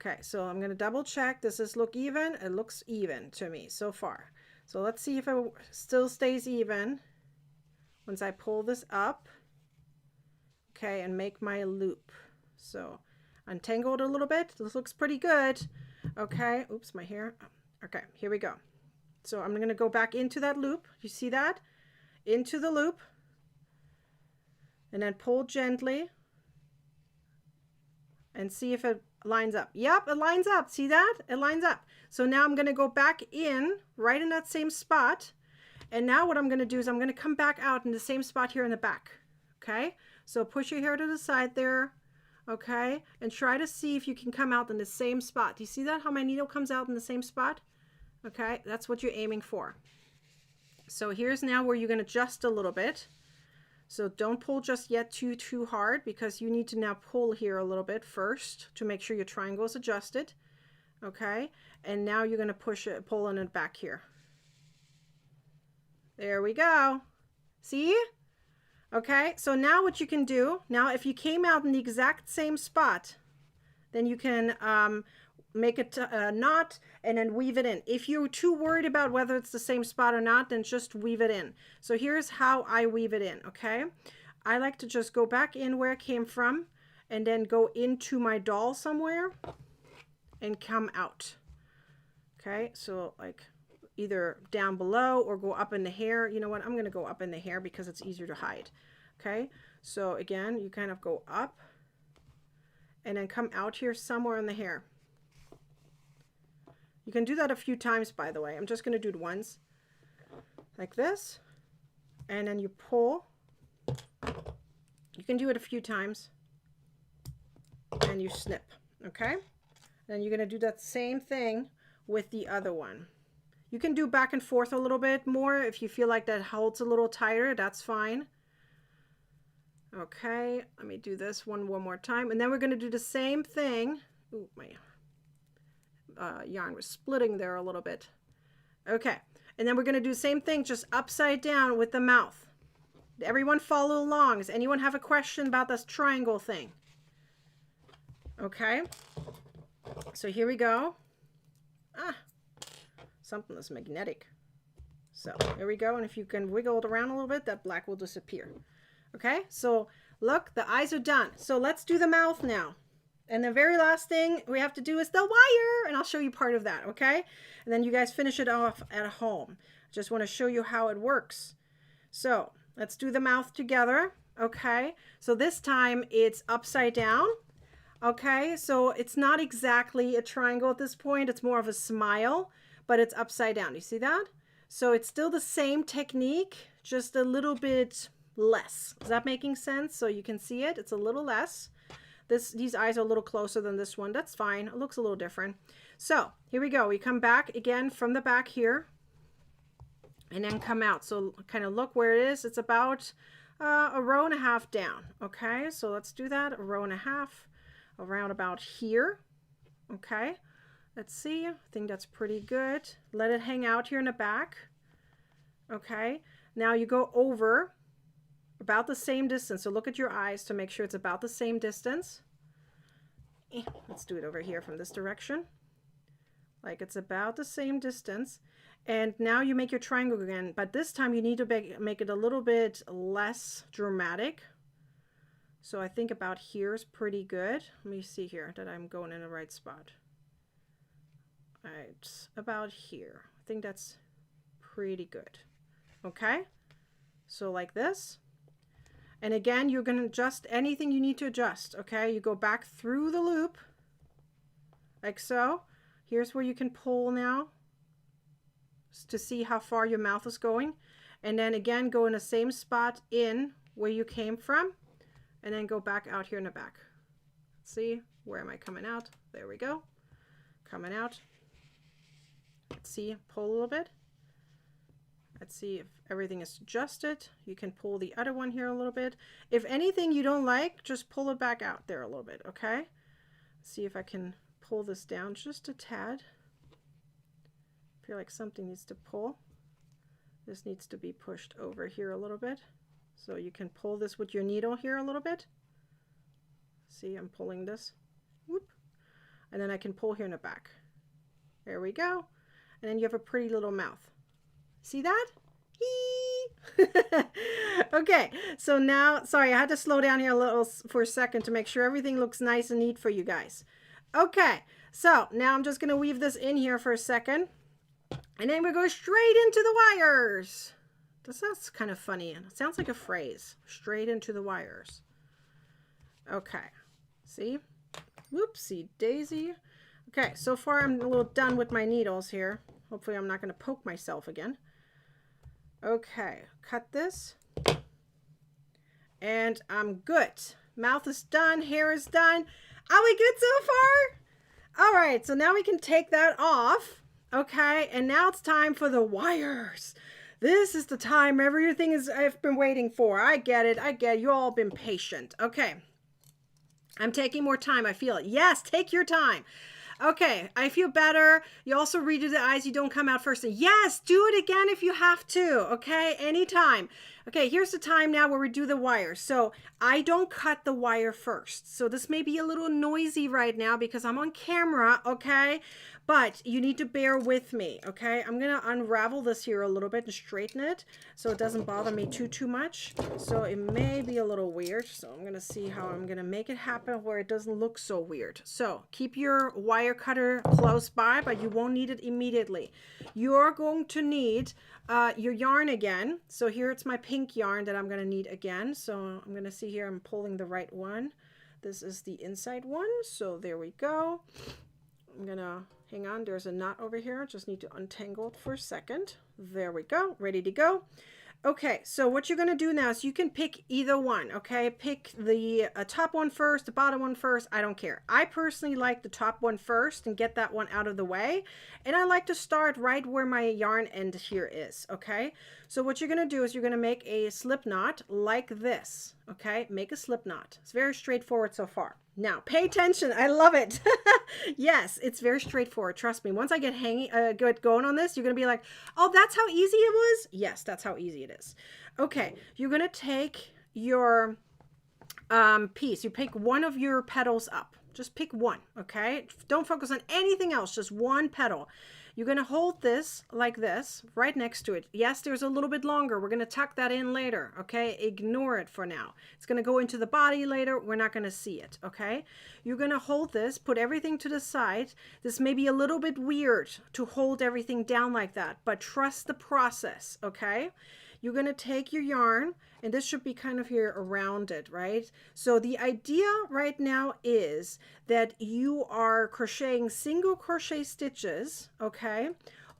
S1: Okay, so I'm going to double check. Does this look even? It looks even to me so far. So let's see if it still stays even once I pull this up. Okay, and make my loop. So untangle it a little bit. This looks pretty good. Okay, oops, my hair. Okay, here we go. So I'm going to go back into that loop. You see that? Into the loop. And then pull gently. And see if it lines up. Yep, it lines up. See that? It lines up. So now I'm going to go back in, right in that same spot. And now what I'm going to do is I'm going to come back out in the same spot here in the back. Okay, so push your hair to the side there. Okay, and try to see if you can come out in the same spot. Do you see that, how my needle comes out in the same spot? Okay, that's what you're aiming for. So here's now where you're going to adjust a little bit. So don't pull just yet too hard, because you need to now pull here a little bit first to make sure your triangle is adjusted. Okay, and now you're going to push it, pull in it back here. There we go. See? Okay, so now what you can do, now if you came out in the exact same spot, then you can make a knot and then weave it in. If you're too worried about whether it's the same spot or not, then just weave it in. So here's how I weave it in, okay? I like to just go back in where it came from and then go into my doll somewhere and come out. Okay, so like either down below or go up in the hair. You know what, I'm going to go up in the hair because it's easier to hide. Okay, so again, you kind of go up and then come out here somewhere in the hair. You can do that a few times, by the way. I'm just going to do it once like this, and then you pull. You can do it a few times and you snip. Okay, then you're going to do that same thing with the other one. You can do back and forth a little bit more if you feel like that holds a little tighter. That's fine. Okay, let me do this one more time, and then we're going to do the same thing. Ooh, my yarn was splitting there a little bit. Okay, and then we're going to do the same thing, just upside down with the mouth. Everyone follow along. Does anyone have a question about this triangle thing? Okay, so here we go. Something that's magnetic. So here we go, and if you can wiggle it around a little bit, that black will disappear. Okay, so look, the eyes are done. So let's do the mouth now. And the very last thing we have to do is the wire, and I'll show you part of that, okay? And then you guys finish it off at home. Just want to show you how it works. So let's do the mouth together, okay? So this time it's upside down, okay? So it's not exactly a triangle at this point. It's more of a smile, but it's upside down. You see that? So it's still the same technique, just a little bit less. Is that making sense? So you can see it. It's a little less. These eyes are a little closer than this one. That's fine. It looks a little different. So here we go. We come back again from the back here and then come out. So kind of look where it is. It's about a row and a half down. Okay, so let's do that. A row and a half around about here. Okay, let's see. I think that's pretty good. Let it hang out here in the back. Okay, now you go over about the same distance. So look at your eyes to make sure it's about the same distance. Let's do it over here from this direction. Like it's about the same distance. And now you make your triangle again, but this time you need to make it a little bit less dramatic. So I think about here is pretty good. Let me see here that I'm going in the right spot. All right, about here. I think that's pretty good. Okay, so like this. And again, you're going to adjust anything you need to adjust, okay? You go back through the loop, like so. Here's where you can pull now to see how far your mouth is going. And then again, go in the same spot in where you came from, and then go back out here in the back. Let's see, where am I coming out? There we go. Coming out. Let's see, pull a little bit. Let's see if everything is adjusted. You can pull the other one here a little bit. If anything you don't like, just pull it back out there a little bit, okay? Let's see if I can pull this down just a tad. I feel like something needs to pull. This needs to be pushed over here a little bit. So you can pull this with your needle here a little bit. See, I'm pulling this. Whoop. And then I can pull here in the back. There we go. And then you have a pretty little mouth. See that? Okay, so now, sorry, I had to slow down here a little for a second to make sure everything looks nice and neat for you guys. Okay, so now I'm just going to weave this in here for a second. And then we go straight into the wires. That's kind of funny. It sounds like a phrase. Straight into the wires. Okay, see? Whoopsie daisy. Okay, so far I'm a little done with my needles here. Hopefully I'm not going to poke myself again. Okay, cut this. And I'm good. Mouth is done, hair is done. Are we good so far? All right, so now we can take that off. Okay, and now it's time for the wires. This is the time everything is I've been waiting for. I get it. I get it. You all been patient. Okay. I'm taking more time. I feel it. Yes, take your time. Okay, I feel better. You also redo the eyes. You don't come out first. Yes, do it again if you have to. Okay, anytime. Okay, here's the time now where we do the wire. So I don't cut the wire first. So this may be a little noisy right now because I'm on camera. Okay, but you need to bear with me. Okay, I'm gonna unravel this here a little bit and straighten it so it doesn't bother me too much. So it may be a little weird. So I'm gonna see how I'm gonna make it happen where it doesn't look so weird. So keep your wire cutter close by, but you won't need it immediately. You're going to need your yarn again. So here it's my pink yarn that I'm going to need again. So I'm going to see here I'm pulling the right one. This is the inside one. So there we go. I'm going to hang on. There's a knot over here. Just need to untangle it for a second. There we go. Ready to go. Okay, so what you're going to do now is you can pick either one, okay? Pick the top one first, the bottom one first. I don't care. I personally like the top one first and get that one out of the way. And I like to start right where my yarn end here is, okay? So what you're going to do is you're going to make a slip knot like this, okay? Make a slip knot. It's very straightforward so far. Now, pay attention. I love it. Yes, it's very straightforward. Trust me. Once I get going on this, you're going to be like, oh, that's how easy it was? Yes, that's how easy it is. Okay, you're going to take your piece. You pick one of your petals up. Just pick one, okay? Don't focus on anything else. Just one petal. You're going to hold this like this right next to it. Yes, there's a little bit longer. We're going to tuck that in later, okay? Ignore it for now. It's going to go into the body later. We're not going to see it, okay? You're going to hold this, put everything to the side. This may be a little bit weird to hold everything down like that, but trust the process, okay? You're going to take your yarn, and this should be kind of here around it, right? So the idea right now is that you are crocheting single crochet stitches, okay,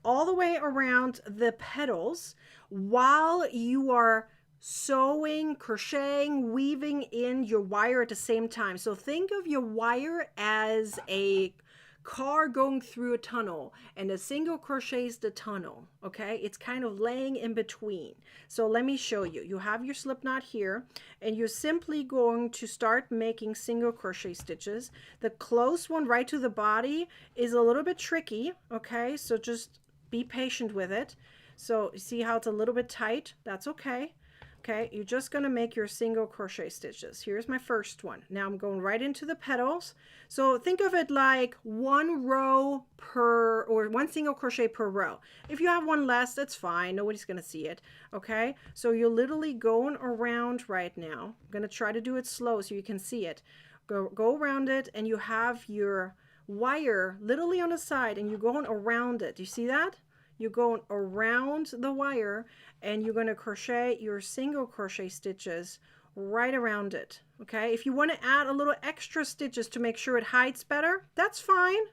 S1: all the way around the petals while you are sewing, crocheting, weaving in your wire at the same time. So think of your wire as a car going through a tunnel, and a single crochet is the tunnel, okay? It's kind of laying in between. So let me show you. You have your slip knot here, and you're simply going to start making single crochet stitches. The close one right to the body is a little bit tricky, okay? So just be patient with it. So see how it's a little bit tight? That's okay. Okay, you're just going to make your single crochet stitches. Here's my first one. Now I'm going right into the petals. So think of it like one row per, or one single crochet per row. If you have one less, that's fine. Nobody's going to see it. Okay, so you're literally going around right now. I'm going to try to do it slow so you can see it. Go around it, and you have your wire literally on the side, and you're going around it. Do you see that? You're going around the wire, and you're going to crochet your single crochet stitches right around it. Okay, if you want to add a little extra stitches to make sure it hides better, that's fine.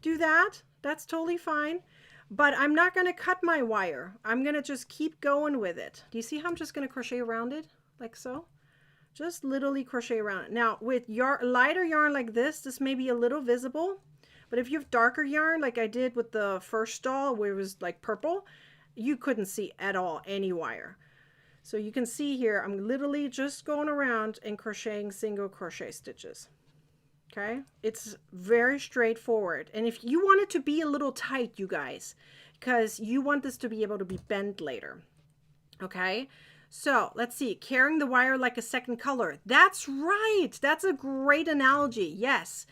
S1: Do that. That's totally fine. But I'm not going to cut my wire. I'm going to just keep going with it. Do you see how I'm just going to crochet around it like so? Just literally crochet around it. Now with lighter yarn like this may be a little visible. But if you have darker yarn, like I did with the first doll where it was like purple, you couldn't see at all any wire. So you can see here, I'm literally just going around and crocheting single crochet stitches. Okay, it's very straightforward. And if you want it to be a little tight, you guys, because you want this to be able to be bent later. Okay, so let's see, carrying the wire like a second color. That's right. That's a great analogy. Yes.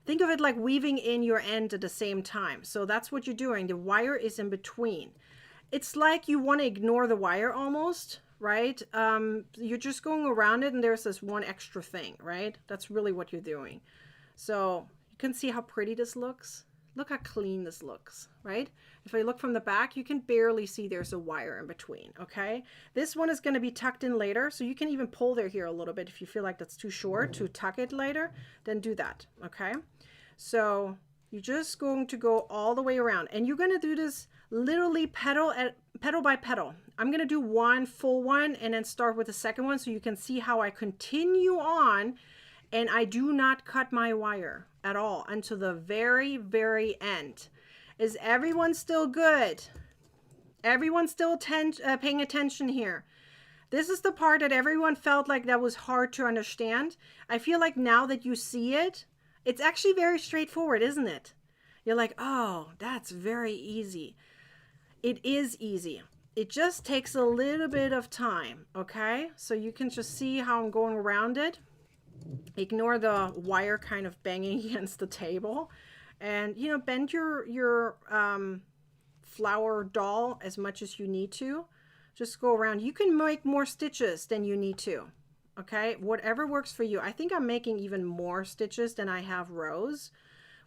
S1: Think of it like weaving in your end at the same time. So that's what you're doing. The wire is in between. It's like you want to ignore the wire almost, right? You're just going around it, and there's this one extra thing, right? That's really what you're doing. So you can see how pretty this looks. Look how clean this looks, right? If I look from the back, you can barely see there's a wire in between, okay? This one is going to be tucked in later, so you can even pull there here a little bit if you feel like that's too short to tuck it later, then do that, okay? So you're just going to go all the way around, and you're going to do this literally petal petal by petal. I'm going to do one full one and then start with the second one so you can see how I continue on, and I do not cut my wire at all until the very, very end. Is everyone still good? Everyone still paying attention here? This is the part that everyone felt like that was hard to understand. I feel like now that you see it, it's actually very straightforward, isn't it? You're like, oh, that's very easy. It is easy. It just takes a little bit of time, okay? So you can just see how I'm going around it. Ignore the wire kind of banging against the table. And, you know, bend your flower doll as much as you need to. Just go around. You can make more stitches than you need to, okay? Whatever works for you. I think I'm making even more stitches than I have rows.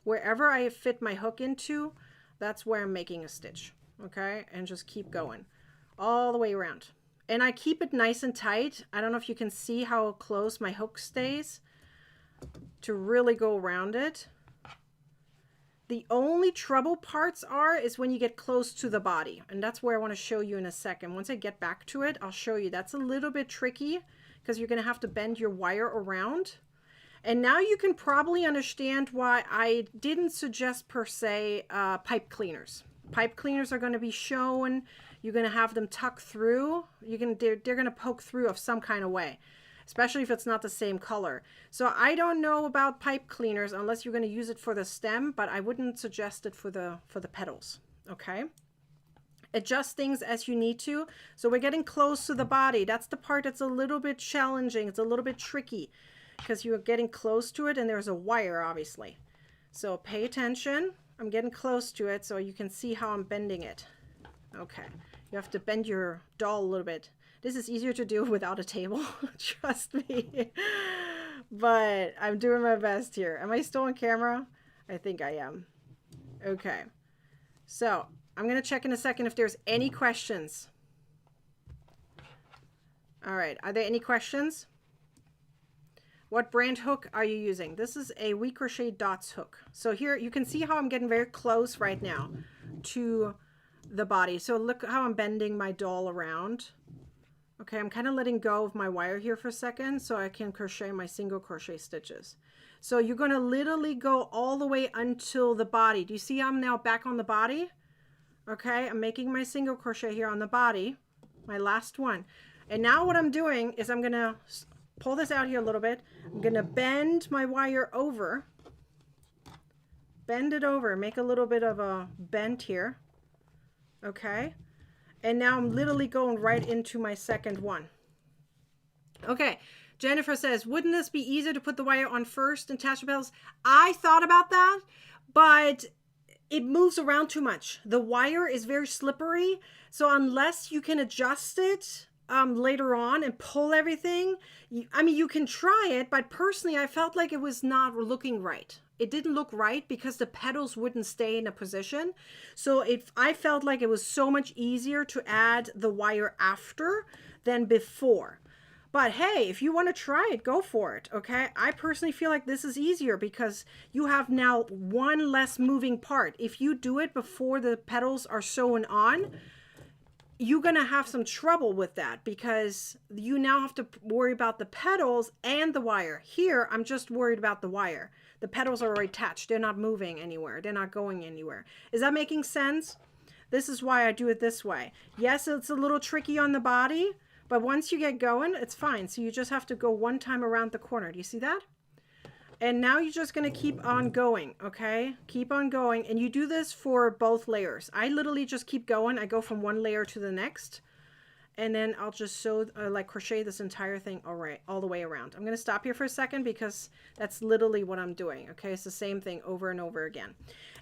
S1: Wherever I fit my hook into, that's where I'm making a stitch, okay? And just keep going all the way around. And I keep it nice and tight. I don't know if you can see how close my hook stays to really go around it. The only trouble parts is when you get close to the body. And that's where I want to show you in a second. Once I get back to it, I'll show you. That's a little bit tricky because you're going to have to bend your wire around. And now you can probably understand why I didn't suggest per se pipe cleaners. Pipe cleaners are going to be shown. You're going to have them tuck through. They're going to poke through of some kind of way, especially if it's not the same color. So I don't know about pipe cleaners unless you're going to use it for the stem, but I wouldn't suggest it for the petals, okay? Adjust things as you need to. So we're getting close to the body. That's the part that's a little bit challenging. It's a little bit tricky because you're getting close to it and there's a wire, obviously. So pay attention. I'm getting close to it so you can see how I'm bending it. Okay, you have to bend your doll a little bit. This is easier to do without a table, trust me. But I'm doing my best here. Am I still on camera? I think I am. Okay, so I'm going to check in a second if there's any questions. All right, are there any questions? What brand hook are you using? This is a We Crochet Dots hook. So here you can see how I'm getting very close right now to the body. So look how I'm bending my doll around. Okay, I'm kind of letting go of my wire here for a second so I can crochet my single crochet stitches. So you're going to literally go all the way until the body. Do you see I'm now back on the body? Okay, I'm making my single crochet here on the body, my last one. And now what I'm doing is I'm going to pull this out here a little bit. I'm going to bend my wire over. Bend it over, make a little bit of a bend here. Okay, and now I'm literally going right into my second one. Okay, Jennifer says, wouldn't this be easier to put the wire on first and attach the petals? I thought about that, but it moves around too much. The wire is very slippery, so unless you can adjust it later on and pull everything, I mean, you can try it, but personally, I felt like it was not looking right. It didn't look right because the petals wouldn't stay in a position. So I felt like it was so much easier to add the wire after than before. But hey, if you want to try it, go for it, okay? I personally feel like this is easier because you have now one less moving part. If you do it before the petals are sewn on, you're going to have some trouble with that because you now have to worry about the petals and the wire. Here, I'm just worried about the wire. The petals are already attached. They're not moving anywhere. They're not going anywhere. Is that making sense? This is why I do it this way. Yes, it's a little tricky on the body, but once you get going, it's fine. So you just have to go one time around the corner. Do you see that? And now you're just going to keep on going, okay? Keep on going. And you do this for both layers. I literally just keep going. I go from one layer to the next. And then I'll just sew, like crochet this entire thing all the way around. I'm going to stop here for a second because that's literally what I'm doing, okay? It's the same thing over and over again.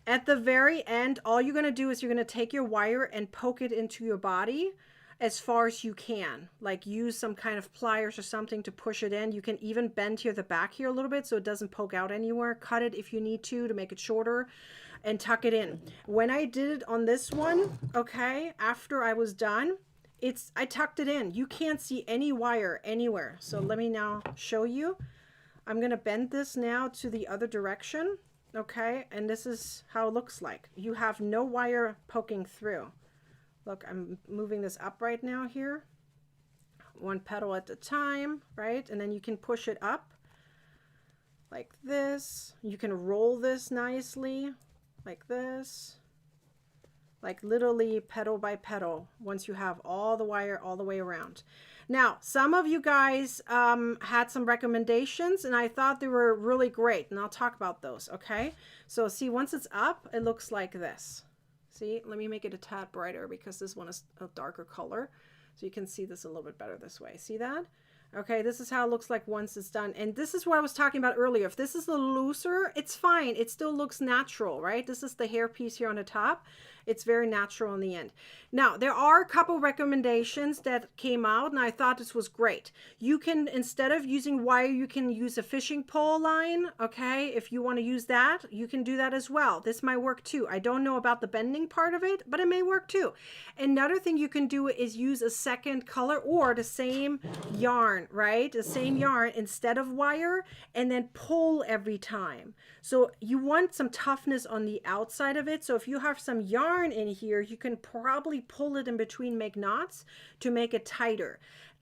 S1: At the very end, all you're going to do is you're going to take your wire and poke it into your body as far as you can. Like use some kind of pliers or something to push it in. You can even bend here the back here a little bit so it doesn't poke out anywhere. Cut it if you need to make it shorter and tuck it in. When I did it on this one, okay, after I was done, I tucked it in. You can't see any wire anywhere. So let me now show you. I'm going to bend this now to the other direction. Okay. And this is how it looks like. You have no wire poking through. Look, I'm moving this up right now here. One petal at a time, right? And then you can push it up like this. You can roll this nicely like this. Like literally petal by petal once you have all the wire all the way around. Now, some of you guys had some recommendations and I thought they were really great, and I'll talk about those, okay? So see, once it's up, it looks like this. See, let me make it a tad brighter because this one is a darker color. So you can see this a little bit better this way. See that? Okay, this is how it looks like once it's done. And this is what I was talking about earlier. If this is a little looser, it's fine. It still looks natural, right? This is the hair piece here on the top. It's very natural in the end. Now, there are a couple recommendations that came out, and I thought this was great. You can, instead of using wire, you can use a fishing pole line, okay? If you want to use that, you can do that as well. This might work too. I don't know about the bending part of it, but it may work too. Another thing you can do is use a second color or the same yarn, right? The same yarn instead of wire, and then pull every time. So you want some toughness on the outside of it. So if you have some yarn in here, you can probably pull it in between, make knots to make it tighter.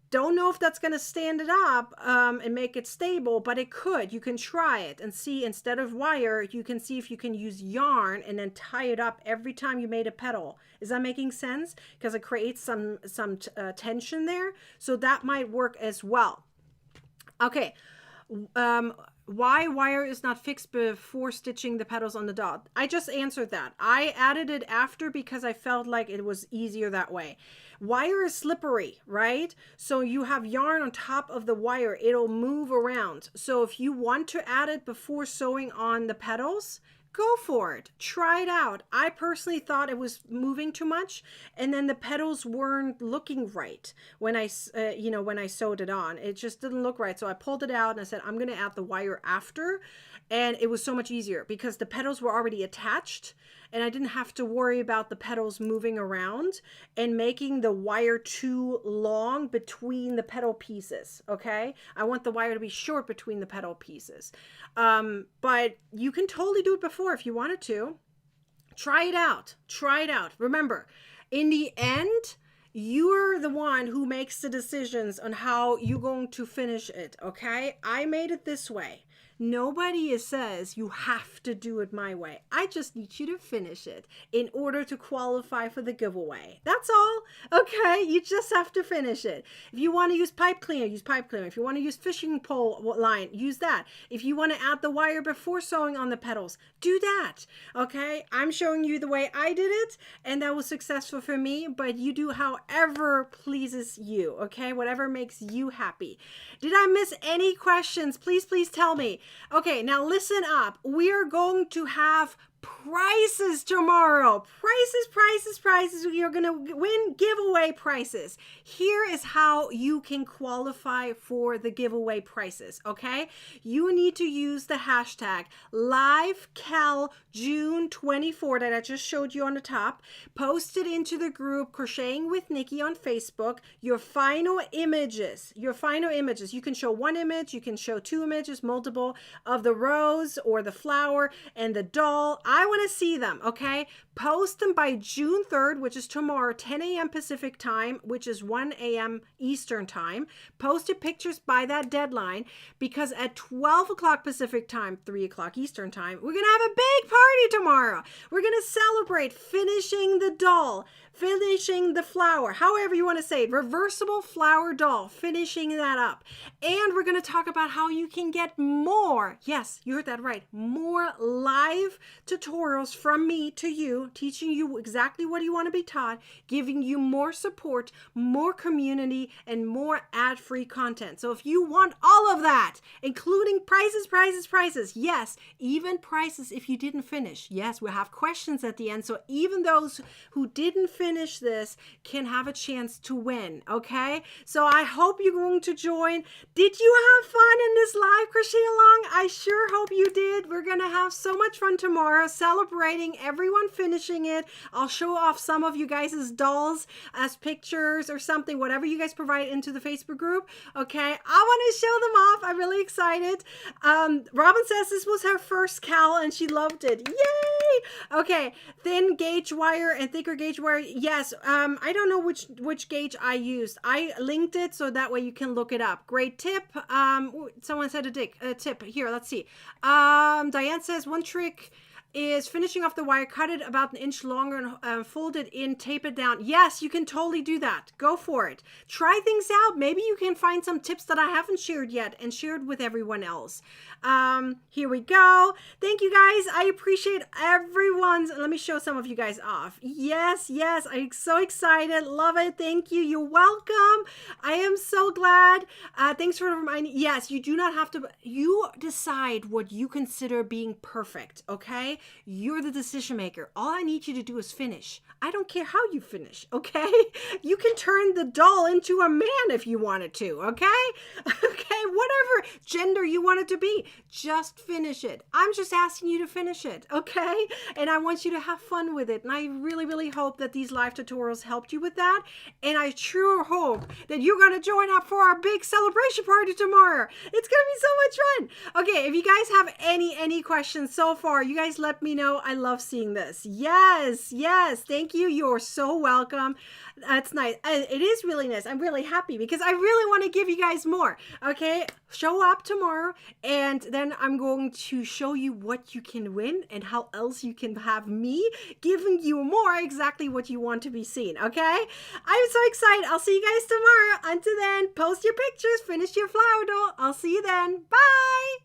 S1: Don't know if that's going to stand it up and make it stable, but it could. You can try it and see, instead of wire, you can see if you can use yarn and then tie it up every time you made a petal. Is that making sense? Because it creates some tension there. So that might work as well. Okay. Why wire is not fixed before stitching the petals on the doll? I just answered that. I added it after because I felt like it was easier that way. Wire is slippery, right? So you have yarn on top of the wire. It'll move around. So if you want to add it before sewing on the petals, go for it. Try it out. I personally thought it was moving too much, and then the petals weren't looking right when I sewed it on. It just didn't look right. So I pulled it out and I said, I'm going to add the wire after. And it was so much easier because the petals were already attached and I didn't have to worry about the petals moving around and making the wire too long between the petal pieces. Okay. I want the wire to be short between the petal pieces. But you can totally do it before if you wanted to. Try it out. Try it out. Remember, in the end, you're the one who makes the decisions on how you're going to finish it. Okay. I made it this way. Nobody says you have to do it my way. I just need you to finish it in order to qualify for the giveaway. That's all. Okay, you just have to finish it. If you want to use pipe cleaner, use pipe cleaner. If you want to use fishing pole line, use that. If you want to add the wire before sewing on the petals, do that. Okay, I'm showing you the way I did it, and that was successful for me, but you do however pleases you. Okay, whatever makes you happy. Did I miss any questions? Please tell me. Okay, now listen up. We are going to have prizes tomorrow. Prizes. You're going to win giveaway prizes. Here is how you can qualify for the giveaway prizes, okay? You need to use the hashtag LiveCalJune24 that I just showed you on the top. Post it into the group Crocheting with Nikki on Facebook. Your final images. You can show one image, you can show two images, multiple, of the rose or the flower and the doll. I want to see them, okay? Post them by June 3rd, which is tomorrow, 10 a.m. Pacific time, which is 1 a.m. Eastern time. Post your pictures by that deadline, because at 12 o'clock Pacific time, 3 o'clock Eastern time, we're going to have a big party tomorrow. We're going to celebrate finishing the doll, finishing the flower, however you want to say it, reversible flower doll, finishing that up. And we're going to talk about how you can get more, yes, you heard that right, more live tutorials from me to you, teaching you exactly what you want to be taught, giving you more support, more community, and more ad-free content. So if you want all of that, including prizes, yes, even prizes if you didn't finish. Yes, we'll have questions at the end, so even those who didn't finish this can have a chance to win, okay? So I hope you're going to join. Did you have fun in this live crochet along? I sure hope you did. We're going to have so much fun tomorrow, celebrating everyone finishing it. I'll show off some of you guys' dolls as pictures or something, whatever you guys provide into the Facebook group, okay? I want to show them off. I'm really excited. Robin says this was her first cowl and she loved it. Yay! Okay, thin gauge wire and thicker gauge wire. yes, I don't know which gauge I used. I linked it so that way you can look it up. Great tip. Someone said a tip. Here, let's see. Diane says one trick is finishing off the wire, cut it about an inch longer and fold it in, tape it down. Yes, you can totally do that. Go for it. Try things out. Maybe you can find some tips that I haven't shared yet and shared with everyone else. Here we go. Thank you guys. I appreciate everyone's. Let me show some of you guys off. Yes, I'm so excited. Love it. Thank you. You're welcome. I am so glad. Thanks for reminding. Yes, you do not have to. You decide what you consider being perfect, okay? You're the decision maker. All I need you to do is finish. I don't care how you finish, okay? You can turn the doll into a man if you wanted to, okay? Okay, whatever gender you want it to be, just finish it. I'm just asking you to finish it, okay? And I want you to have fun with it. And I really, really hope that these live tutorials helped you with that. And I sure hope that you're going to join up for our big celebration party tomorrow. It's going to be so much fun. Okay, if you guys have any questions so far, you guys let me know. I love seeing this. Yes, thank you. You're so welcome. That's nice. It is really nice. I'm really happy because I really want to give you guys more. Okay, show up tomorrow and then I'm going to show you what you can win and how else you can have me giving you more exactly what you want to be seen. Okay, I'm so excited. I'll see you guys tomorrow. Until then, post your pictures, finish your flower doll. I'll see you then. Bye.